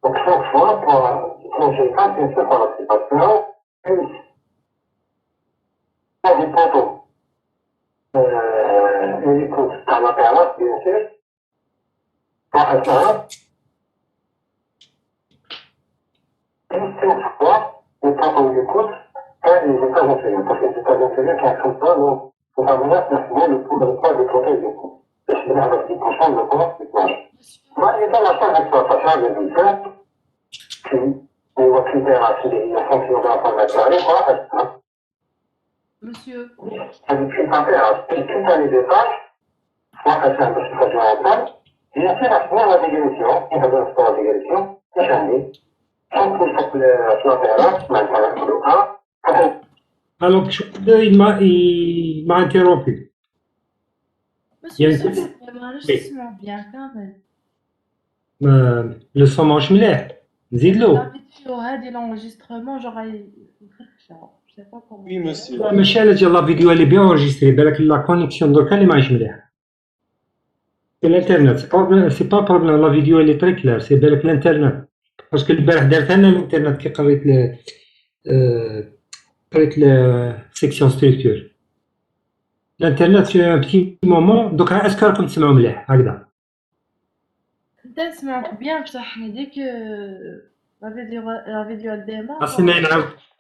Donc, chaque fois, pour plonger ça, bien sûr, par l'occupation, plus pas du poteau. Et écoute, par la terrasse, bien sûr, par la terrasse, plus 5 fois, le poteau d'écoute, et les étages inférieurs. Parce que les étages inférieurs, qui sont ça, donc, ça va venir faire le poids des poteaux d'écoute. Et je vais dire avec 10% de poids du plancher. Moi, il est dans la salle d'exploitation de l'usine, puis, on va critères à la fonction de la forme naturelle, quoi, reste, hein. Monsieur, Avec une température, tout dans les étages, soit à faire une situation en place, et bien sûr, à ce moment, la dégradation, il y a besoin de la dégradation, c'est jamais. On peut s'appeler sur la terrasse, maintenant, le cas, Alors, il m'a interrompu. monsieur, Il y a s'il une- vous plaît, معلش Oui. تسمعوا bien quand même. لو صون ماهوش مليح نزيد La له. vidéo هذه l'enregistrement genre je sais pas comment. Oui, monsieur. لا ماشي على جال لا فيديو اللي بيان اونجستري، بالك لا كونيكسيون دركا اللي ماهيش مليح. سي الانترنت، سي با بروبليم، لا فيديو اللي تري كلار، سي بالك الانترنت. باسكو البارح درت انا الانترنت كي قريت قريت سيكسيون ستركتور. الانترنت في ان بتي مومون دوكا اسكو راكم تسمعوا مليح هكذا. انت نسمعك bien بصح mais dès que la vidéo elle démarre. خاصني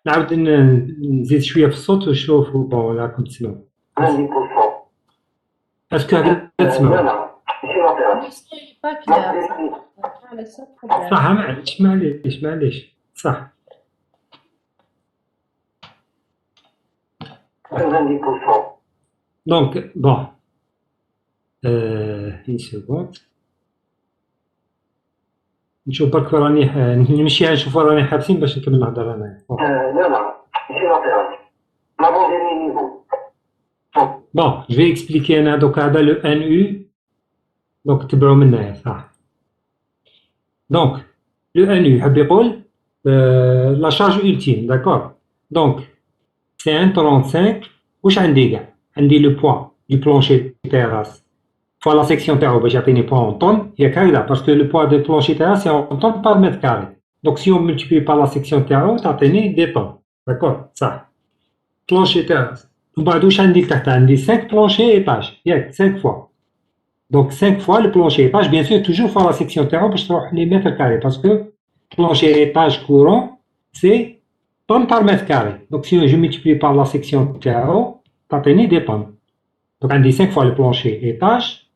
نعاود نزيد شويه في الصوت ونشوفوا بون راكم تسمعوا. 10%. اسكو هكذا تسمعوا؟ Non, c'est la terrasse. Le son il est pas clair. Ça ça problème. صح، معليش صح. 90%. Donc, bon, une seconde. نشوف برك راني نمشيها نشوفوا راني حابسين باش نكمل نهضر انايا. لا ماشي لا تيراس لافونديري نيفو. بون جو في اكسبليكي انا دوك هذا لو ان يو دونك تبعوا منايا صح. دونك لو ان يو يحب يقول لا شارج ultime داكور. دونك سي ان 35 واش عندي كاع عندي لو بوا دو بلونشي تيراس فوا لا سيكسيون تاعو باش يعطيني بوا اون طون ياك هكذا باسكو لو بوا دو بلونشي تيراس سي اون طون بار متر كاري. دونك سي اون ملتيبلي بار لا سيكسيون تاعو تعطيني دي طون داكور صح. بلونشي تيراس ومن بعد واش عندي لتحت عندي 5 بلونشي ايطاج ياك 5 فوا. دونك 5 فوا لو بلونشي ايطاج بيان سور توجور فوا لا سيكسيون تاعو باش تروح لي متر كاري باسكو بلونشي ايطاج كورون سي طون بار متر كاري. دونك سي جو ملتيبلي بار لا سيكسيون تاعو تعطيني دي طون. دونك عندي 5 فوا لو بلونشي ايطاج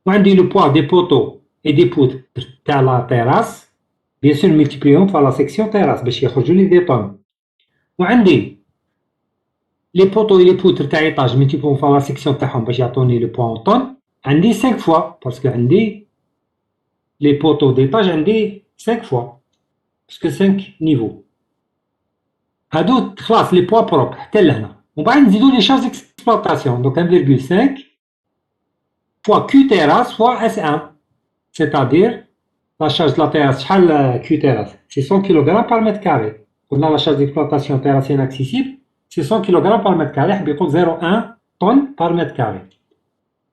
وعندي لو بوا دي بوتو اي دي بوتر تاع لا تيراس بيان سور ملتيبليهم فوا لا سيكسيون تيراس باش يخرجوا لي دي طون. وعندي لي بوتو اي لي بوتر تاع ايطاج ملتيبليهم فوا لا سيكسيون تاعهم باش يعطوني لو بوا اون طون. عندي 5 فوا باسكو عندي لي بوتو ديطاج عندي 5 فوا باسكو 5 نيفو. هادو خلاص لي بوا بروب حتى لهنا. ومن بعد نزيدو لي شارج اكسبلوطاسيون دونك 1,5 فوا كيو تيراس فوا اس 1 سيتادير لا شارج لا تيراس شحال كيو تيراس سي 100 كيلوغرام بار متر كاري. قلنا لا شارج اكسبلوطاسيون تيراسيان اكسيسيبل سي 100 كيلوغرام بار متر كاري حب يقول 0,1 طن بار متر كاري.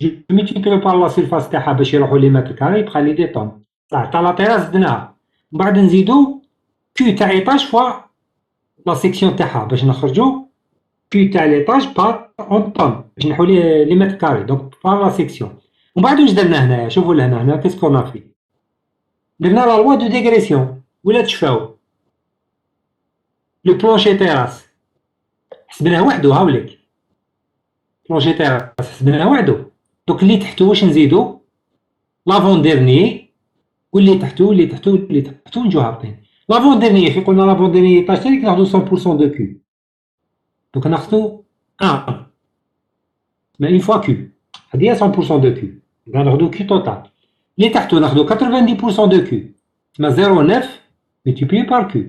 جو ملتيبلي بار لا سيرفاس تاعها باش يروحوا لي متر كاري يبقى لي دي طون تاع لا تيراس زدناها. من بعد نزيدو كيو تاع ايطاج فوا لا سيكسيون تاعها باش نخرجو كيو تاع ليطاج بار اون طون باش نحو لي متر كاري دونك بار لا سيكسيون. ومن بعد واش درنا هنايا شوفوا لهنا هنا كيسكو في درنا لا لوا دو ديغريسيون ولا تشفاو لو بلونشي تيراس حسبناه وحدو هاوليك بلونشي تيراس حسبناه وحدو. دونك اللي تحتو واش نزيدو لافون ديرني واللي تحتو اللي تحتو اللي تحتو نجو هابطين. لافون ديرني كي قلنا لافون ديرني طاج تانيك ناخدو 100% دو كيو دونك ناخدو 1 ما اون فوا كيو هادي 100% دو كيو ناخدو كيو توتال. اللي تحتو ناخدو 90% دو كيو تسمى 0,9 ملتيبلي بار كيو.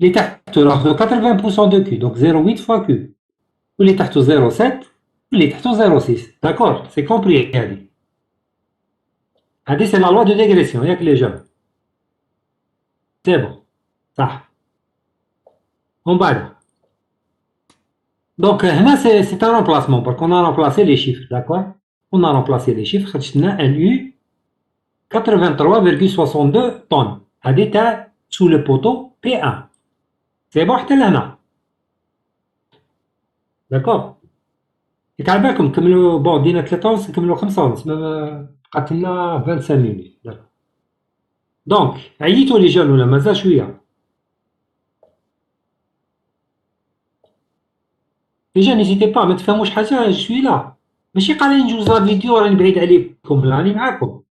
اللي تحتو ناخدو 80% دو كيو دونك 0,8 فوا كيو. واللي تحتو 0,7 واللي تحتو 0,6 داكور سي كومبري. هادي سي لا لوا دو ديغريسيون ياك لي جون سي بون صح. ومن بعد دونك هنا سي ان رومبلاسمون برك اون رومبلاسي لي شيفر داكور اون رومبلاسي لي شيفر خرجت لنا ان يو 83,62 طن هادي تاع سو لو بوتو بي 1 سي بون حتى لهنا داكور. ياك على بالكم نكملو بون دينا 3 ونص نكملو 5 ونص بقات لنا 25 مينوت. دونك عييتو لي جون ولا مازال شويه؟ ديجا نيزيتي با ما تفهموش حاجه شويه لا ماشي قاعدين نجوز لا فيديو راني بعيد عليكم راني معاكم.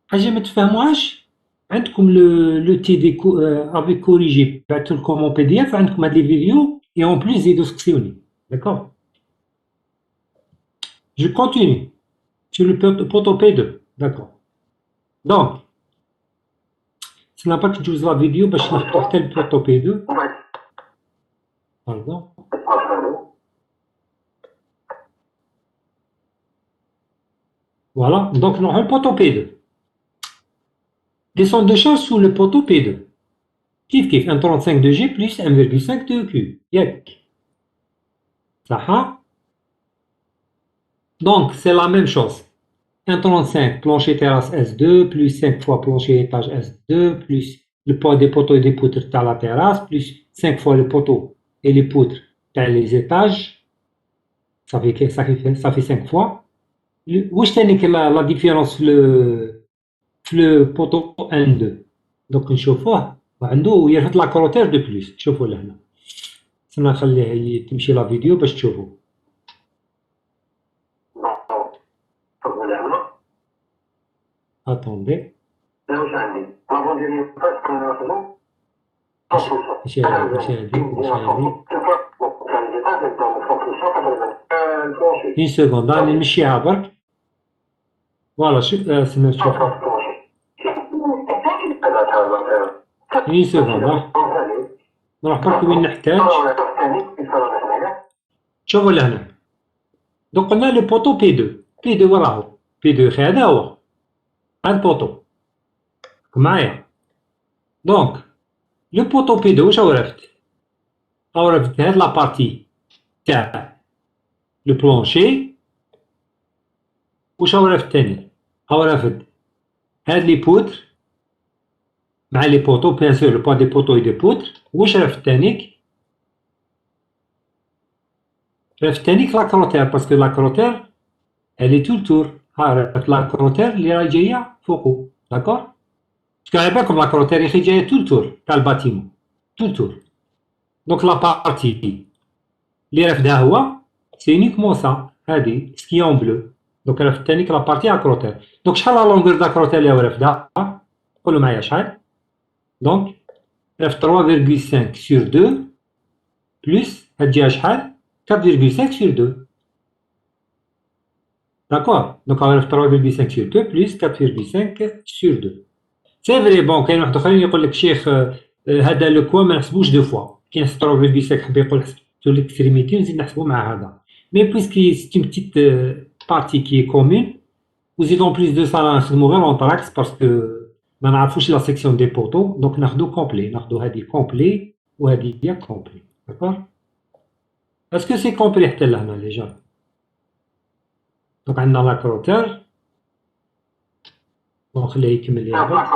حاجه ما تفهموهاش عندكم لو تي دي افيك كوريجي بعثت لكم اون بي دي اف عندكم هاد لي فيديو اي اون بليس زيدو سكسيوني داكور. Je continue sur le poteau P2 d'accord. Donc سنا باك تجوز لا فيديو باش نحطو حتى البوتو P2 pardon. Voilà, donc nous avons le poteau P2. Descente de charge sous le poteau P2. Kif kif, un 35 de G plus 1,5 de Q. Yek. Ça ha? Donc c'est la même chose. 1,35 plancher terrasse S2 plus 5 fois plancher étage S2 plus le poids des poteaux et des poutres à la terrasse plus 5 fois le poteau et les poutres dans les étages. Ça fait 5 fois. واش تاني لا ديفيرونس في لو بوطو 1 2 دونك نشوفوه وعنده يرفد لا كروتير دو بليس. شوفوا لهنا سنا نخليه تمشي لا فيديو باش تشوفوا. اتوندي اش هادي une seconde راني نمشيها برك فوالا سنا نشوفها اي سكوند نروح برك وين نحتاج. شوفوا لهنا دوك قلنا لو بوطو بي 2 بي 2 وراهو بي 2 هذا هو هاد البوطو معايا. دونك لو بوطو بي 2 واش عرفت؟ عرفت هاد لابارتي تاع لو بلونشي. واش عرفت تاني؟ عرفت هاد لي بوتر مع لي بوطو بيان سور لو بوان دي بوطو اي دي بوتر. واش عرفت تانيك؟ عرفت تانيك لا كروتير باسكو لا كروتير elle est tout le tour. عرفت لا كروتير اللي راهي جايه فوقو داكور. باسكو على بالكم لا كروتير يا اخي جايه tout le tour تاع الباتيمون tout le tour. دونك لا بارتي اللي رفدها هو سي يونيكمون سا هادي سكي اون بلو. دونك رفد تانيك لا بارتي ا كروتير. دونك شحال لا لونغور دا كروتير اللي هو رفدها؟ قولوا معايا شحال؟ دونك رفد 3,5 sur 2 بلس هاد جهه شحال؟ 4,5 sur 2. D'accord. Donc on va faire 3,5 sur 2 plus 4,5 sur 2. C'est vrai. Bon, كاين واحد اخرين يقول لك شيخ هذا لو كوا ما نحسبوش دو فوا. كي نحسب 3,5 حب يقول حسبتو ليكستريميتي ونزيد نحسبو مع هذا. مي بويسكي سي اون بتيت بارتي كي كومون وزيد اون بليس دو سا نخدمو غير اون براكس باسكو ما نعرفوش لا سيكسيون دي بوطو. دونك ناخدو كومبلي. ناخدو هادي كومبلي وهادي هي كومبلي. داكور. اسكو سي كومبلي حتى لهنا لي جون؟ دونك عندنا لا كروتير. نخليه يكمل لي هذا.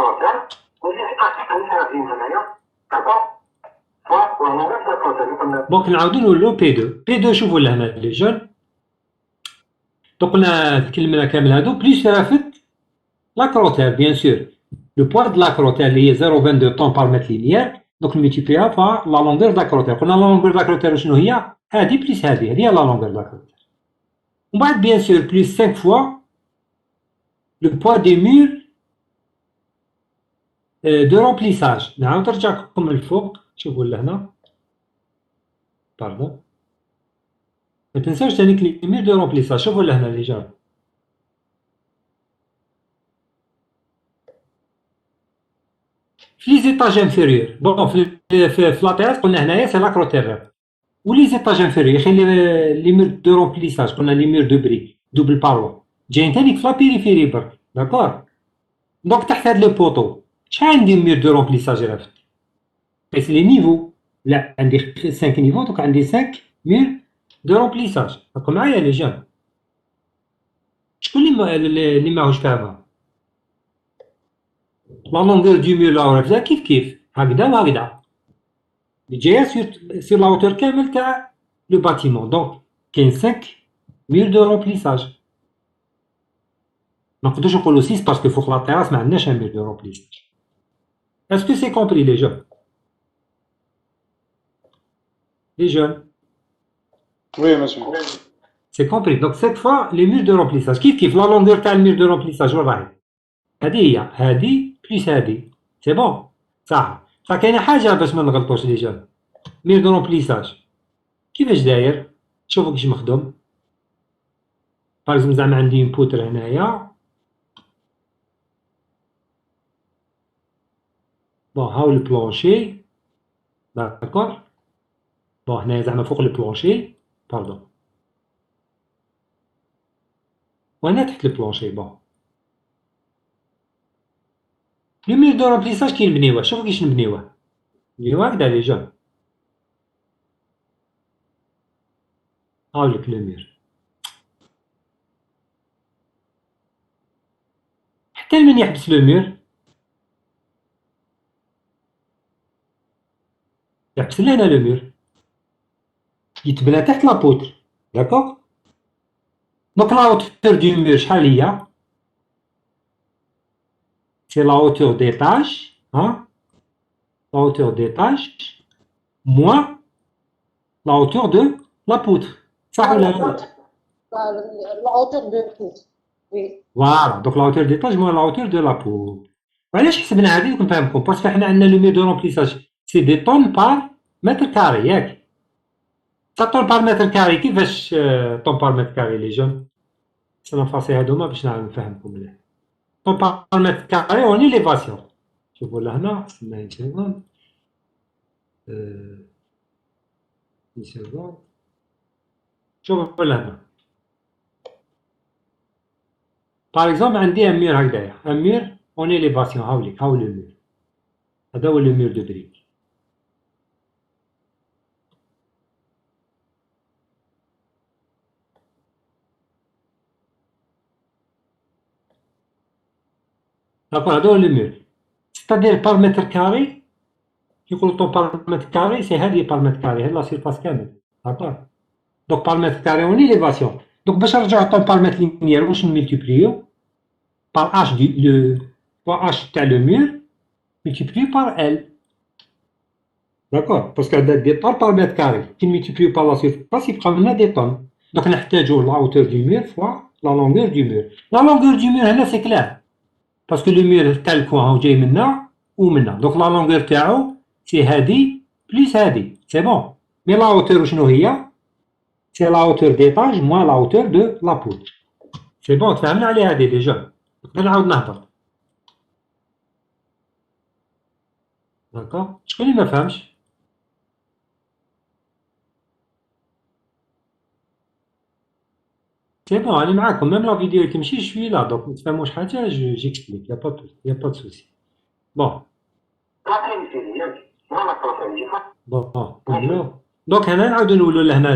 دونك نعاودو نولو بي 2. بي 2 شوفوا لهنا لي جون. دونك قلنا تكلمنا كامل هادو بليس رافد لا كروتير بيان سور لو بوار دو لا كروتير اللي هي 0.22 طون بار متر لينيير. دونك نميتيبيها فا لا لونغور دا كروتير. قلنا لا لونغور دا كروتير شنو هي؟ هادي بليس هادي هي لا لونغور دا كروتير. ومن بعد بيان سور بليس 5 فوا لو بوا دي مور دو رومبليساج. نعاود نرجعكم الفوق شوفوا لهنا باردون. ما تنساوش تانيك لي مور دو رومبليساج. شوفوا لهنا لي جون. في لي زيتاج انفيريور. بون في لابيرات قلنا هنايا سي لا كروتير. ولي زيتاج انفيريور يا اخي لي مور دو رومبليساج قلنا لي مور دو بري دوبل باروا جايين تانيك في لا بيريفيري برك داكور. دونك تحت هاد لي بوطو شحال عندي مور دو رومبليساج رافد؟ قيس لي نيفو. لا عندي 5 نيفو. دونك عندي 5 مور دو رومبليساج. راكم معايا لي جون؟ شكون اللي ماهوش فاهمها؟ لا لونغور دو مور لا رافدها كيف هكذا وهكذا اللي جايه سير لا هوتور كامل تاع لو باتيمون. دونك كاين 5 مور دو رومبليساج. ما نقدروش نقولو 6 باسكو فوق لا تيراس ما عندناش ان مور دو رومبليساج. اسكو سي كومبري لي جون؟ لي جون Oui, monsieur. سي كومبري. دونك 5 فوا لي مور دو رومبليساج كيف لا لونغور تاع المور دو رومبليساج وين راهي؟ هادي هي هادي بليس هادي سي بون صح. كاينه حاجه باش ما نغلطوش لي جون. مير دو رومبليساج كيفاش داير؟ شوفوا كيش مخدوم. باغ زعما عندي انبوتر هنايا. بون هاو البلونشي داكور. بون هنايا زعما فوق البلونشي باردون وهنا تحت البلونشي. بون لو مير دو رومبليساج كي نبنيوه شوفوا كيش نبنيوه. نبنيوه هكدا لي جون. هاوليك لو مير حتى من يحبس لو مير يحبس لهنا لو مير يتبنى تحت لابوتر داكوغ. دونك لا هوتور دو مير شحال هي؟ سي لا هوتور ديتاج ها la hauteur d'étage moins la hauteur de la poutre. صح ولا لا؟ La hauteur de poutre. Oui. Voilà, donc la hauteur d'étage moins la hauteur de la poutre. وعلاش حسبنا هذه دوك نفهمكم باسكو حنا عندنا لو مير دو رومبليساج سي دي طون بار متر كاري ياك. طون بار متر كاري كيفاش طون بار متر كاري لي جون؟ سي نفاصي هادوما باش نعرف نفهمكم مليح. طون بار متر كاري اون إليفاسيون شوفوا لهنا استنى une seconde une seconde شوفوا لهنا باغ اكزومبل عندي ان مير هكذايا ان مير اون اليفاسيون هاوليك هاو لو مير هذا هو لو مير دو بريك داكور هذا هو لو مير ستادير بار متر كاري يقولوا طون بار متر كاري سي هذه بار متر كاري هاد لا سيرفاس كامل داكور دونك بار متر كاري اون اليفاسيون دونك باش نرجعو طون بار متر لينيير واش نملتيبليو par h fois h تاع le mur multiplié par L. D'accord. Parce que des tonnes par mètre carré qui multiplient par la surface, il prend des tonnes. Donc on a la hauteur du mur fois la longueur du mur. La longueur du mur, là c'est clair. Parce que le mur tel qu'on a maintenant ou maintenant. Donc la longueur تاعو c'est هادي plus هادي. C'est bon. Mais la hauteur شنو هي؟ C'est la hauteur d'étage moins la hauteur de la poutre. C'est bon. تفهمنا على هادي déjà. نعاود نهبط. داكوغ شكون اللي ما فهمش سي بون راني معاكم ميم لا فيديو تمشي شوي لا دونك متفهموش حاجه جيكسبليك يا با سوسي بون بون دونك هنا نعاودو نولو لهنا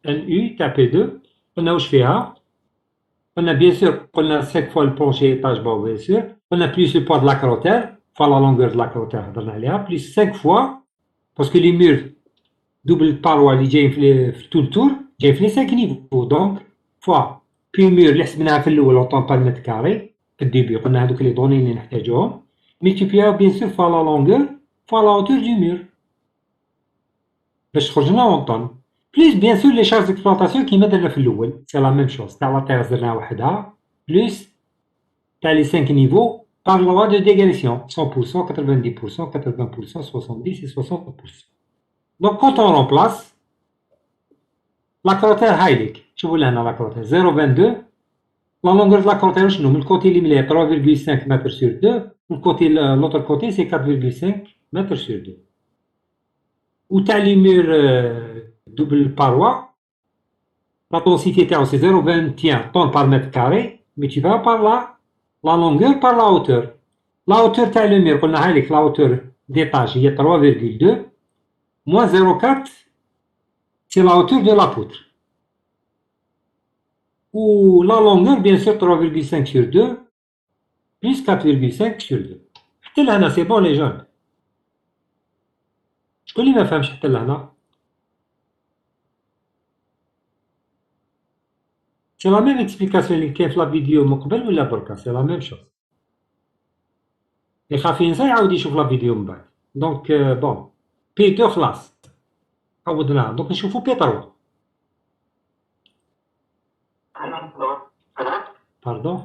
ان يو تاع بي 2 قلنا واش فيها قلنا بيان سور قلنا 5 فوا البلونشي ايطاج بون بيان سور قلنا بليس لو بوا دو لا كروتير فوا لا لونغور دو لا كروتير هضرنا عليها بليس 5 فوا باسكو لي مور دوبل باروا اللي جايين في تو التور جايين في لي 5 نيفو دونك فوا بي مور اللي حسبناها في الاول اون طون بار متر كاري في الديبي قلنا هذوك لي دوني اللي نحتاجوهم ملتيبليها بيان سور فوا لا لونغور فوا لا هوتور دو مور باش تخرج لنا اون طون بليس بيان سور لي شارج ديكسبلوطاسيون كيما درنا في الاول سي لا ميم شوز تاع لا تيرس درناها وحدها بليس تاع لي 5 نيفو par loi de dégression 100%, 90%, 80%, 70 et 60%. Donc quand on remplace la carotère هايليك شوفوا لهنا لا carotère 0.22 la longueur de la carotère شنو من الكوتي اللي مليح 3.5 متر sur 2 والكوتي l'autre côté c'est 4.5 متر sur 2 وتاع لي مور double paroi la densité تاعو c'est 0.21 tonnes par mètre carré mais tu vas par la longueur par la hauteur. La hauteur تاع le mur قلنا هايليك la hauteur d'étage هي 3.2 moins 0.4 c'est la hauteur de la poutre. Ou la longueur bien sûr 3.5 sur 2 plus 4.5 sur 2. حتى لهنا c'est bon les jeunes. شكون اللي ما فهمش حتى لهنا؟ C'est la même explication اللي كاين في لا فيديو من قبل ولا بركا c'est la même chose. اللي خاف ينسى يعاود يشوف لا فيديو من بعد. دونك بون بي 2 خلاص عوضناها دونك نشوفو بي 3. Pardon?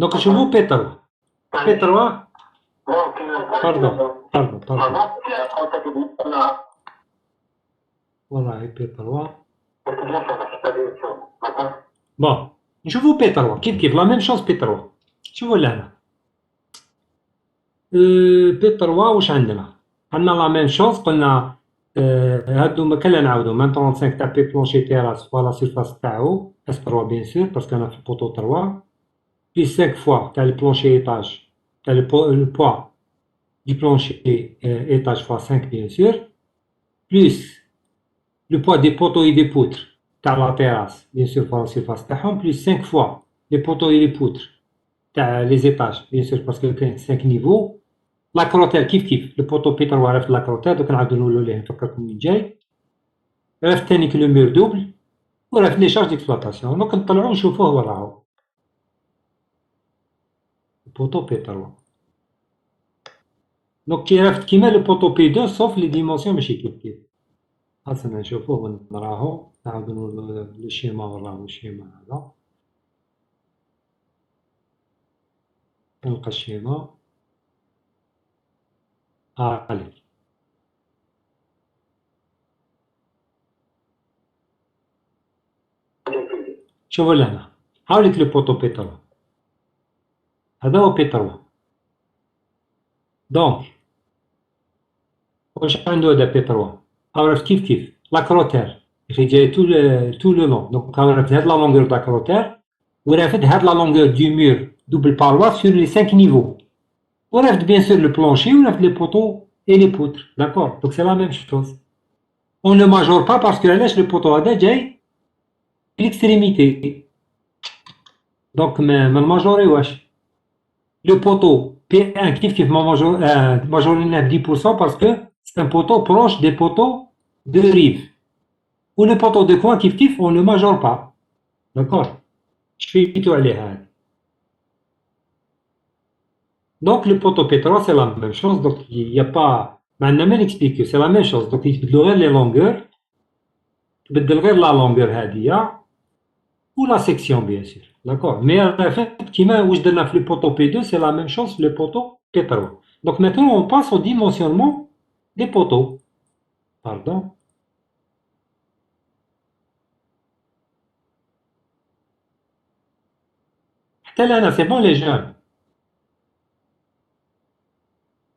Donc نشوفو بي 3 بي 3 باردون والله بي 3 بون نشوفو بي 3 كيف لا ميم شوز بي 3 شوفوا لهنا بي 3 واش عندنا لا ميم شوز قلنا هادو ما كان لا نعاودو ميم 35 تاع بي بلونشي تيراس فوا لا سيرفاس تاعو اس 3 بيان سور باسكو انا في البوطو 3 بليس 5 فوا تاع البلونشي ايطاج تاع لو بوا du plancher étage fois 5 bien sûr plus le poids des poteaux et des poutres تاع la terrasse bien sûr fois la surface تاعهم plus 5 fois les poteaux et les poutres تاع les étages bien sûr parce que كاين 5 niveaux la carotère كيف le poteau P3 عرفت la carotère دوك نعاودو نولو ليه نفكركم من جاي عرفت تاني كو لو مور دوبل وعرفت لي شارج ديكسبلوطاسيون دونك نطلعو نشوفوه وراهو poteau P3 دونك كي عرفت كيما لو بوطو بي 2 صوف لي ديمونسيون ماشي كيف خاصنا نشوفوه ونراهو نعاودو نولو لو شيما وراهو الشيما هذا نلقى الشيما allez. شوفوا لهنا هاوليك لو بوتو بي3 هذا هو بي3 دونك واش عنده هذا بي3 عرفت كيف لاكروتير اللي جاي تو لو لون دونك عرفت هاد لا لونغور تاع لاكروتير ورافد هاد لا لونغور دو مور دوبل باروا سور لي 5 نيفو ورافد بيان سور لو بلانشي ورافد لي بوتو اي لي بوتر داكور دونك سي لا ميم شوز اون نو ماجور با باسكو علاش لو بوتو هذا جاي في ليكستريميتي دونك ما نماجوريوهش le poteau P1 qui majoré de 10% parce que c'est un poteau proche des poteaux de rive. Ou le poteau de coin on ne majore pas. D'accord? Je fais plutôt aller à donc le poteau P3 c'est la même chose. Donc il n'y a pas. On a même expliqué, c'est la même chose. Donc il faut les longueurs. Il faut la longueur ou la section bien sûr. D'accord. Mais en fait, le poteau P2, c'est la même chose que le poteau P3. Donc maintenant, on passe au dimensionnement des poteaux. Pardon. C'est bon les jeunes.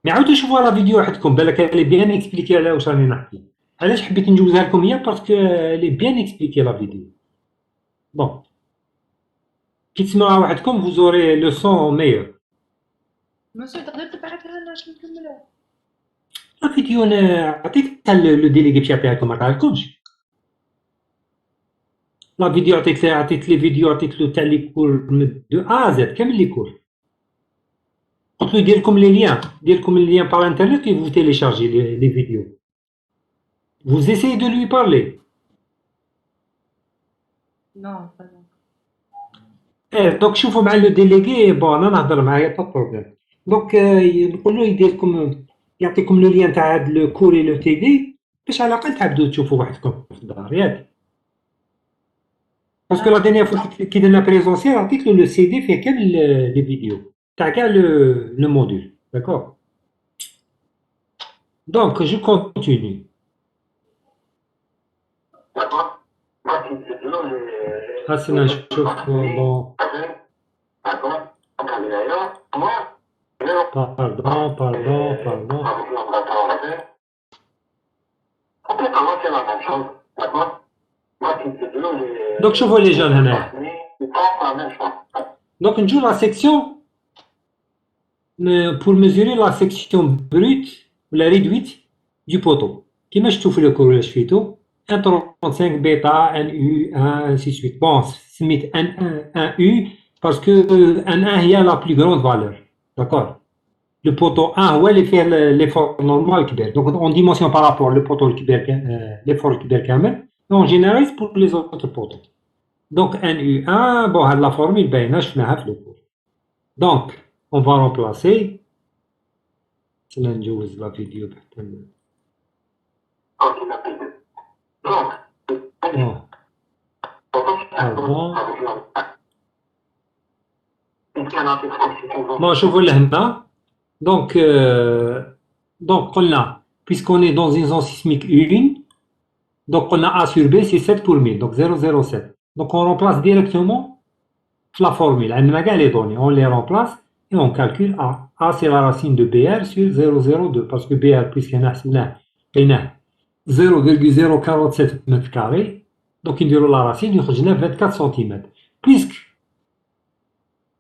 Mais عاودوا شوفوا la vidéo حدكم بالك elle est bien expliquée على واش راني نحكي. علاش حبيت نجوزها لكم هي parce que elle est bien expliquée la vidéo. Bon. كي تسمعوها وحدكم vous aurez le son meilleur. مسيو تقدر تبعثها لنا باش نكملوها. لا فيديو انا عطيت تاع لو ديليغي باش يعطيها لكم ما عطاهالكمش. لا فيديو عطيت لي فيديو عطيت له تاع لي كور دو ا زد كامل لي كور. قلت له دير لكم لي ليان بار انترنت et vous téléchargez les vidéos. Vous essayez de lui parler. Non, pas non. دونك شوفوا مع لو ديليغي بون انا نهضر معاه با بروبليم دونك نقول له يدير لكم يعطيكم لو ليان تاع هاد لو كوري لو تي دي باش على الاقل تعبدوا تشوفوا وحدكم في الدار ياك باسكو لا دينيير فوا كي درنا بريزونسيال عطيت له لو سي دي فيه كامل لي فيديو تاع كاع لو موديل داكور دونك جو كونتيني هسنا نشوف بون pardon. Donc je vois les jeunes هنا. Donc on joue la section pour mesurer la section brute ou la réduite du poteau. كيما شفتوا في الكور اللي شفيتو 1.35 bêta, 1U, 1, ainsi de suite. Bon, c'est mis 1U parce que 1 il y a la plus grande valeur. D'accord? Le poteau 1 il fait l'effort normal. Donc on dimensionne par rapport au poteau l'effort et on généralise pour les autres poteaux. Donc 1U1, bon, la formule, ben, je vais le cours. Donc, on va remplacer. C'est la vidéo. Bon, je vous l'ai donc, on a, puisqu'on est dans une zone sismique 1, donc on a A sur B, c'est 7 pour 1000, donc 0,07. Donc on remplace directement la formule. On les remplace et on calcule A. A c'est la racine de BR sur 0,02, parce que BR, puisqu'il y a 0,047 mètres carrés, donc il y a la racine, il y a 24 cm. Puisque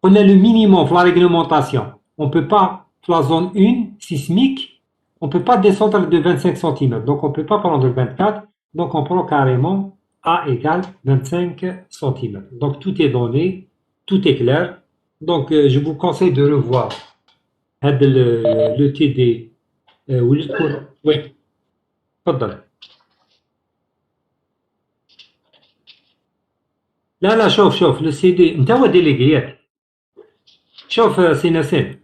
on a le minimum pour la réglementation, on ne peut pas, pour la zone 1 sismique, on ne peut pas descendre de 25 cm. Donc on ne peut pas prendre 24, donc on prend carrément A égale 25 cm. Donc tout est donné, tout est clair. Donc je vous conseille de revoir le TD ou le cours. Oui. تفضل. لا شوف لو سي دي انت هو ديليغيات. شوف سي نسيم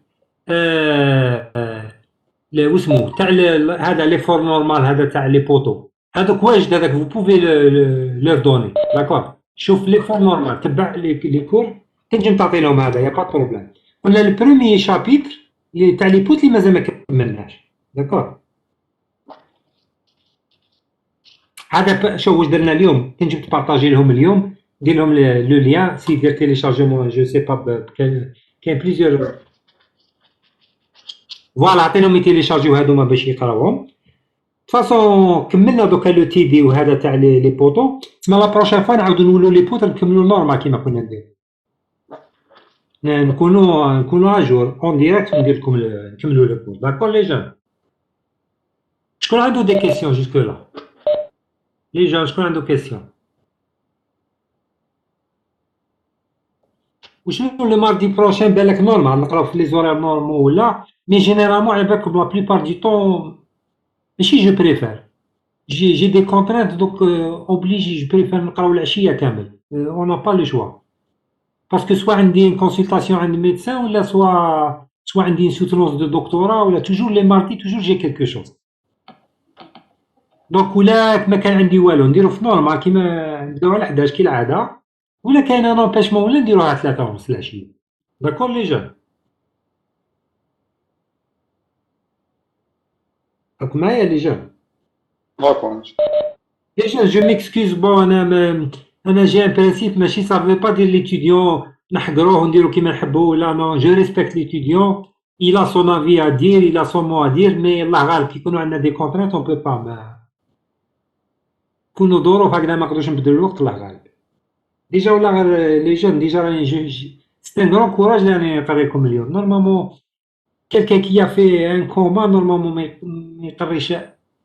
واسمو تاع هذا لي فور نورمال هذا تاع لي بوتو هذاك واجد هذاك vous pouvez leur donner d'accord. شوف لي فور نورمال تبع لي كور تنجم تعطي لهم هذا يا با بروبليم. قلنا البروميي شابيتر تاع لي بوت اللي مازال ما كملناش داكور. هذا شوف واش درنا اليوم، كي نجي تبارطاجي لهم اليوم دير لهم لو ليان سي دير تيليشارجمون جو سي با كاين بليزيور فوالا عطيناهم يتيليشارجيو هادوما باش يقراوهم. فاصون كملنا دوكا لو تي دي وهذا تاع لي بوطو، تسمى لا بروشين فوا نعاودو نولو لي بوط نكملو نورمال كيما كنا ندير، نكونو اجور اون ديريكت وندير لكم نكملو لو بوط. داكور لي جون؟ شكون عنده دي كيسيون جوسكو لا؟ لي جون شكون عنده كيسيون؟ وشنو لو ماردي بروشين بالك نورمال نقراو في لي زورير نورمال ولا مي جينيرالمون على بالكم لا بليبار دي طون ماشي جو بريفير جي دي كونترانت دوك اوبليجي جو بريفير نقراو العشيه كامل اون نا با لو شوا باسكو سوا عندي كونسلطاسيون عند ميدسان ولا سوا عندي سوتونونس دو دكتوراه ولا توجور لي ماردي توجور جي كيلكو شوز. دونك ولا ما كان عندي والو نديرو في نورمال كيما نبداو على 11 كالعاده، ولا كاين ان امبيشمون ولا نديروها على 3 ونص العشيه. داكور لي جون؟ راكم معايا لي جون؟ داكور. لي جون جو ميكسكوز بون انا جي ان برانسيب ماشي سافي با دير ليتيديون نحقروه ونديرو كيما نحبو ولا نو جو ريسبكت ليتيديون il a son avis à dire il a son mot à dire mais الله غالب كي يكونوا عندنا دي كونترانت اون بو با ما كونوا ظروف هكذا ما نقدروش نبدلو الوقت الله غالب. ديجا ولا غير لي جون ديجا راني سي ان غران كوراج اللي راني نقريكم اليوم. نورمالمون كيلكان كي ا في ان كوما نورمالمون ما يقريش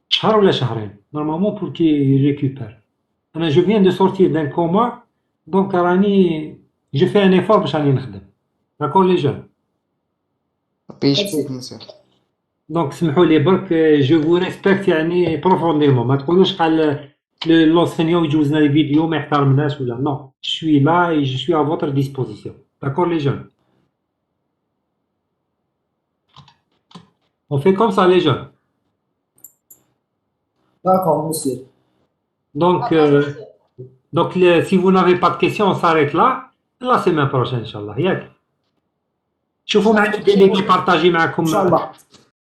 شهر ولا شهرين نورمالمون بور كي ريكوبير. انا جو فيان دو سورتير دان كوما دونك راني جو في ان ايفور باش راني نخدم. داكور لي جون؟ بيش مسيو. دونك سمحوا لي برك جو فو ريسبكت يعني بروفونديمون ما تقولوش قال l'enseignant يجوزنا لي فيديو ما يحترمناش ولا نو. Je suis là et je suis à votre disposition. D'accord les jeunes? On fait comme ça les jeunes. D'accord, monsieur. Donc si vous n'avez pas de questions, on s'arrête là. La semaine prochaine, Inch'Allah. ياك؟ شوفوا معايا الديلي اللي بارطاجي معكم. ان شاء الله.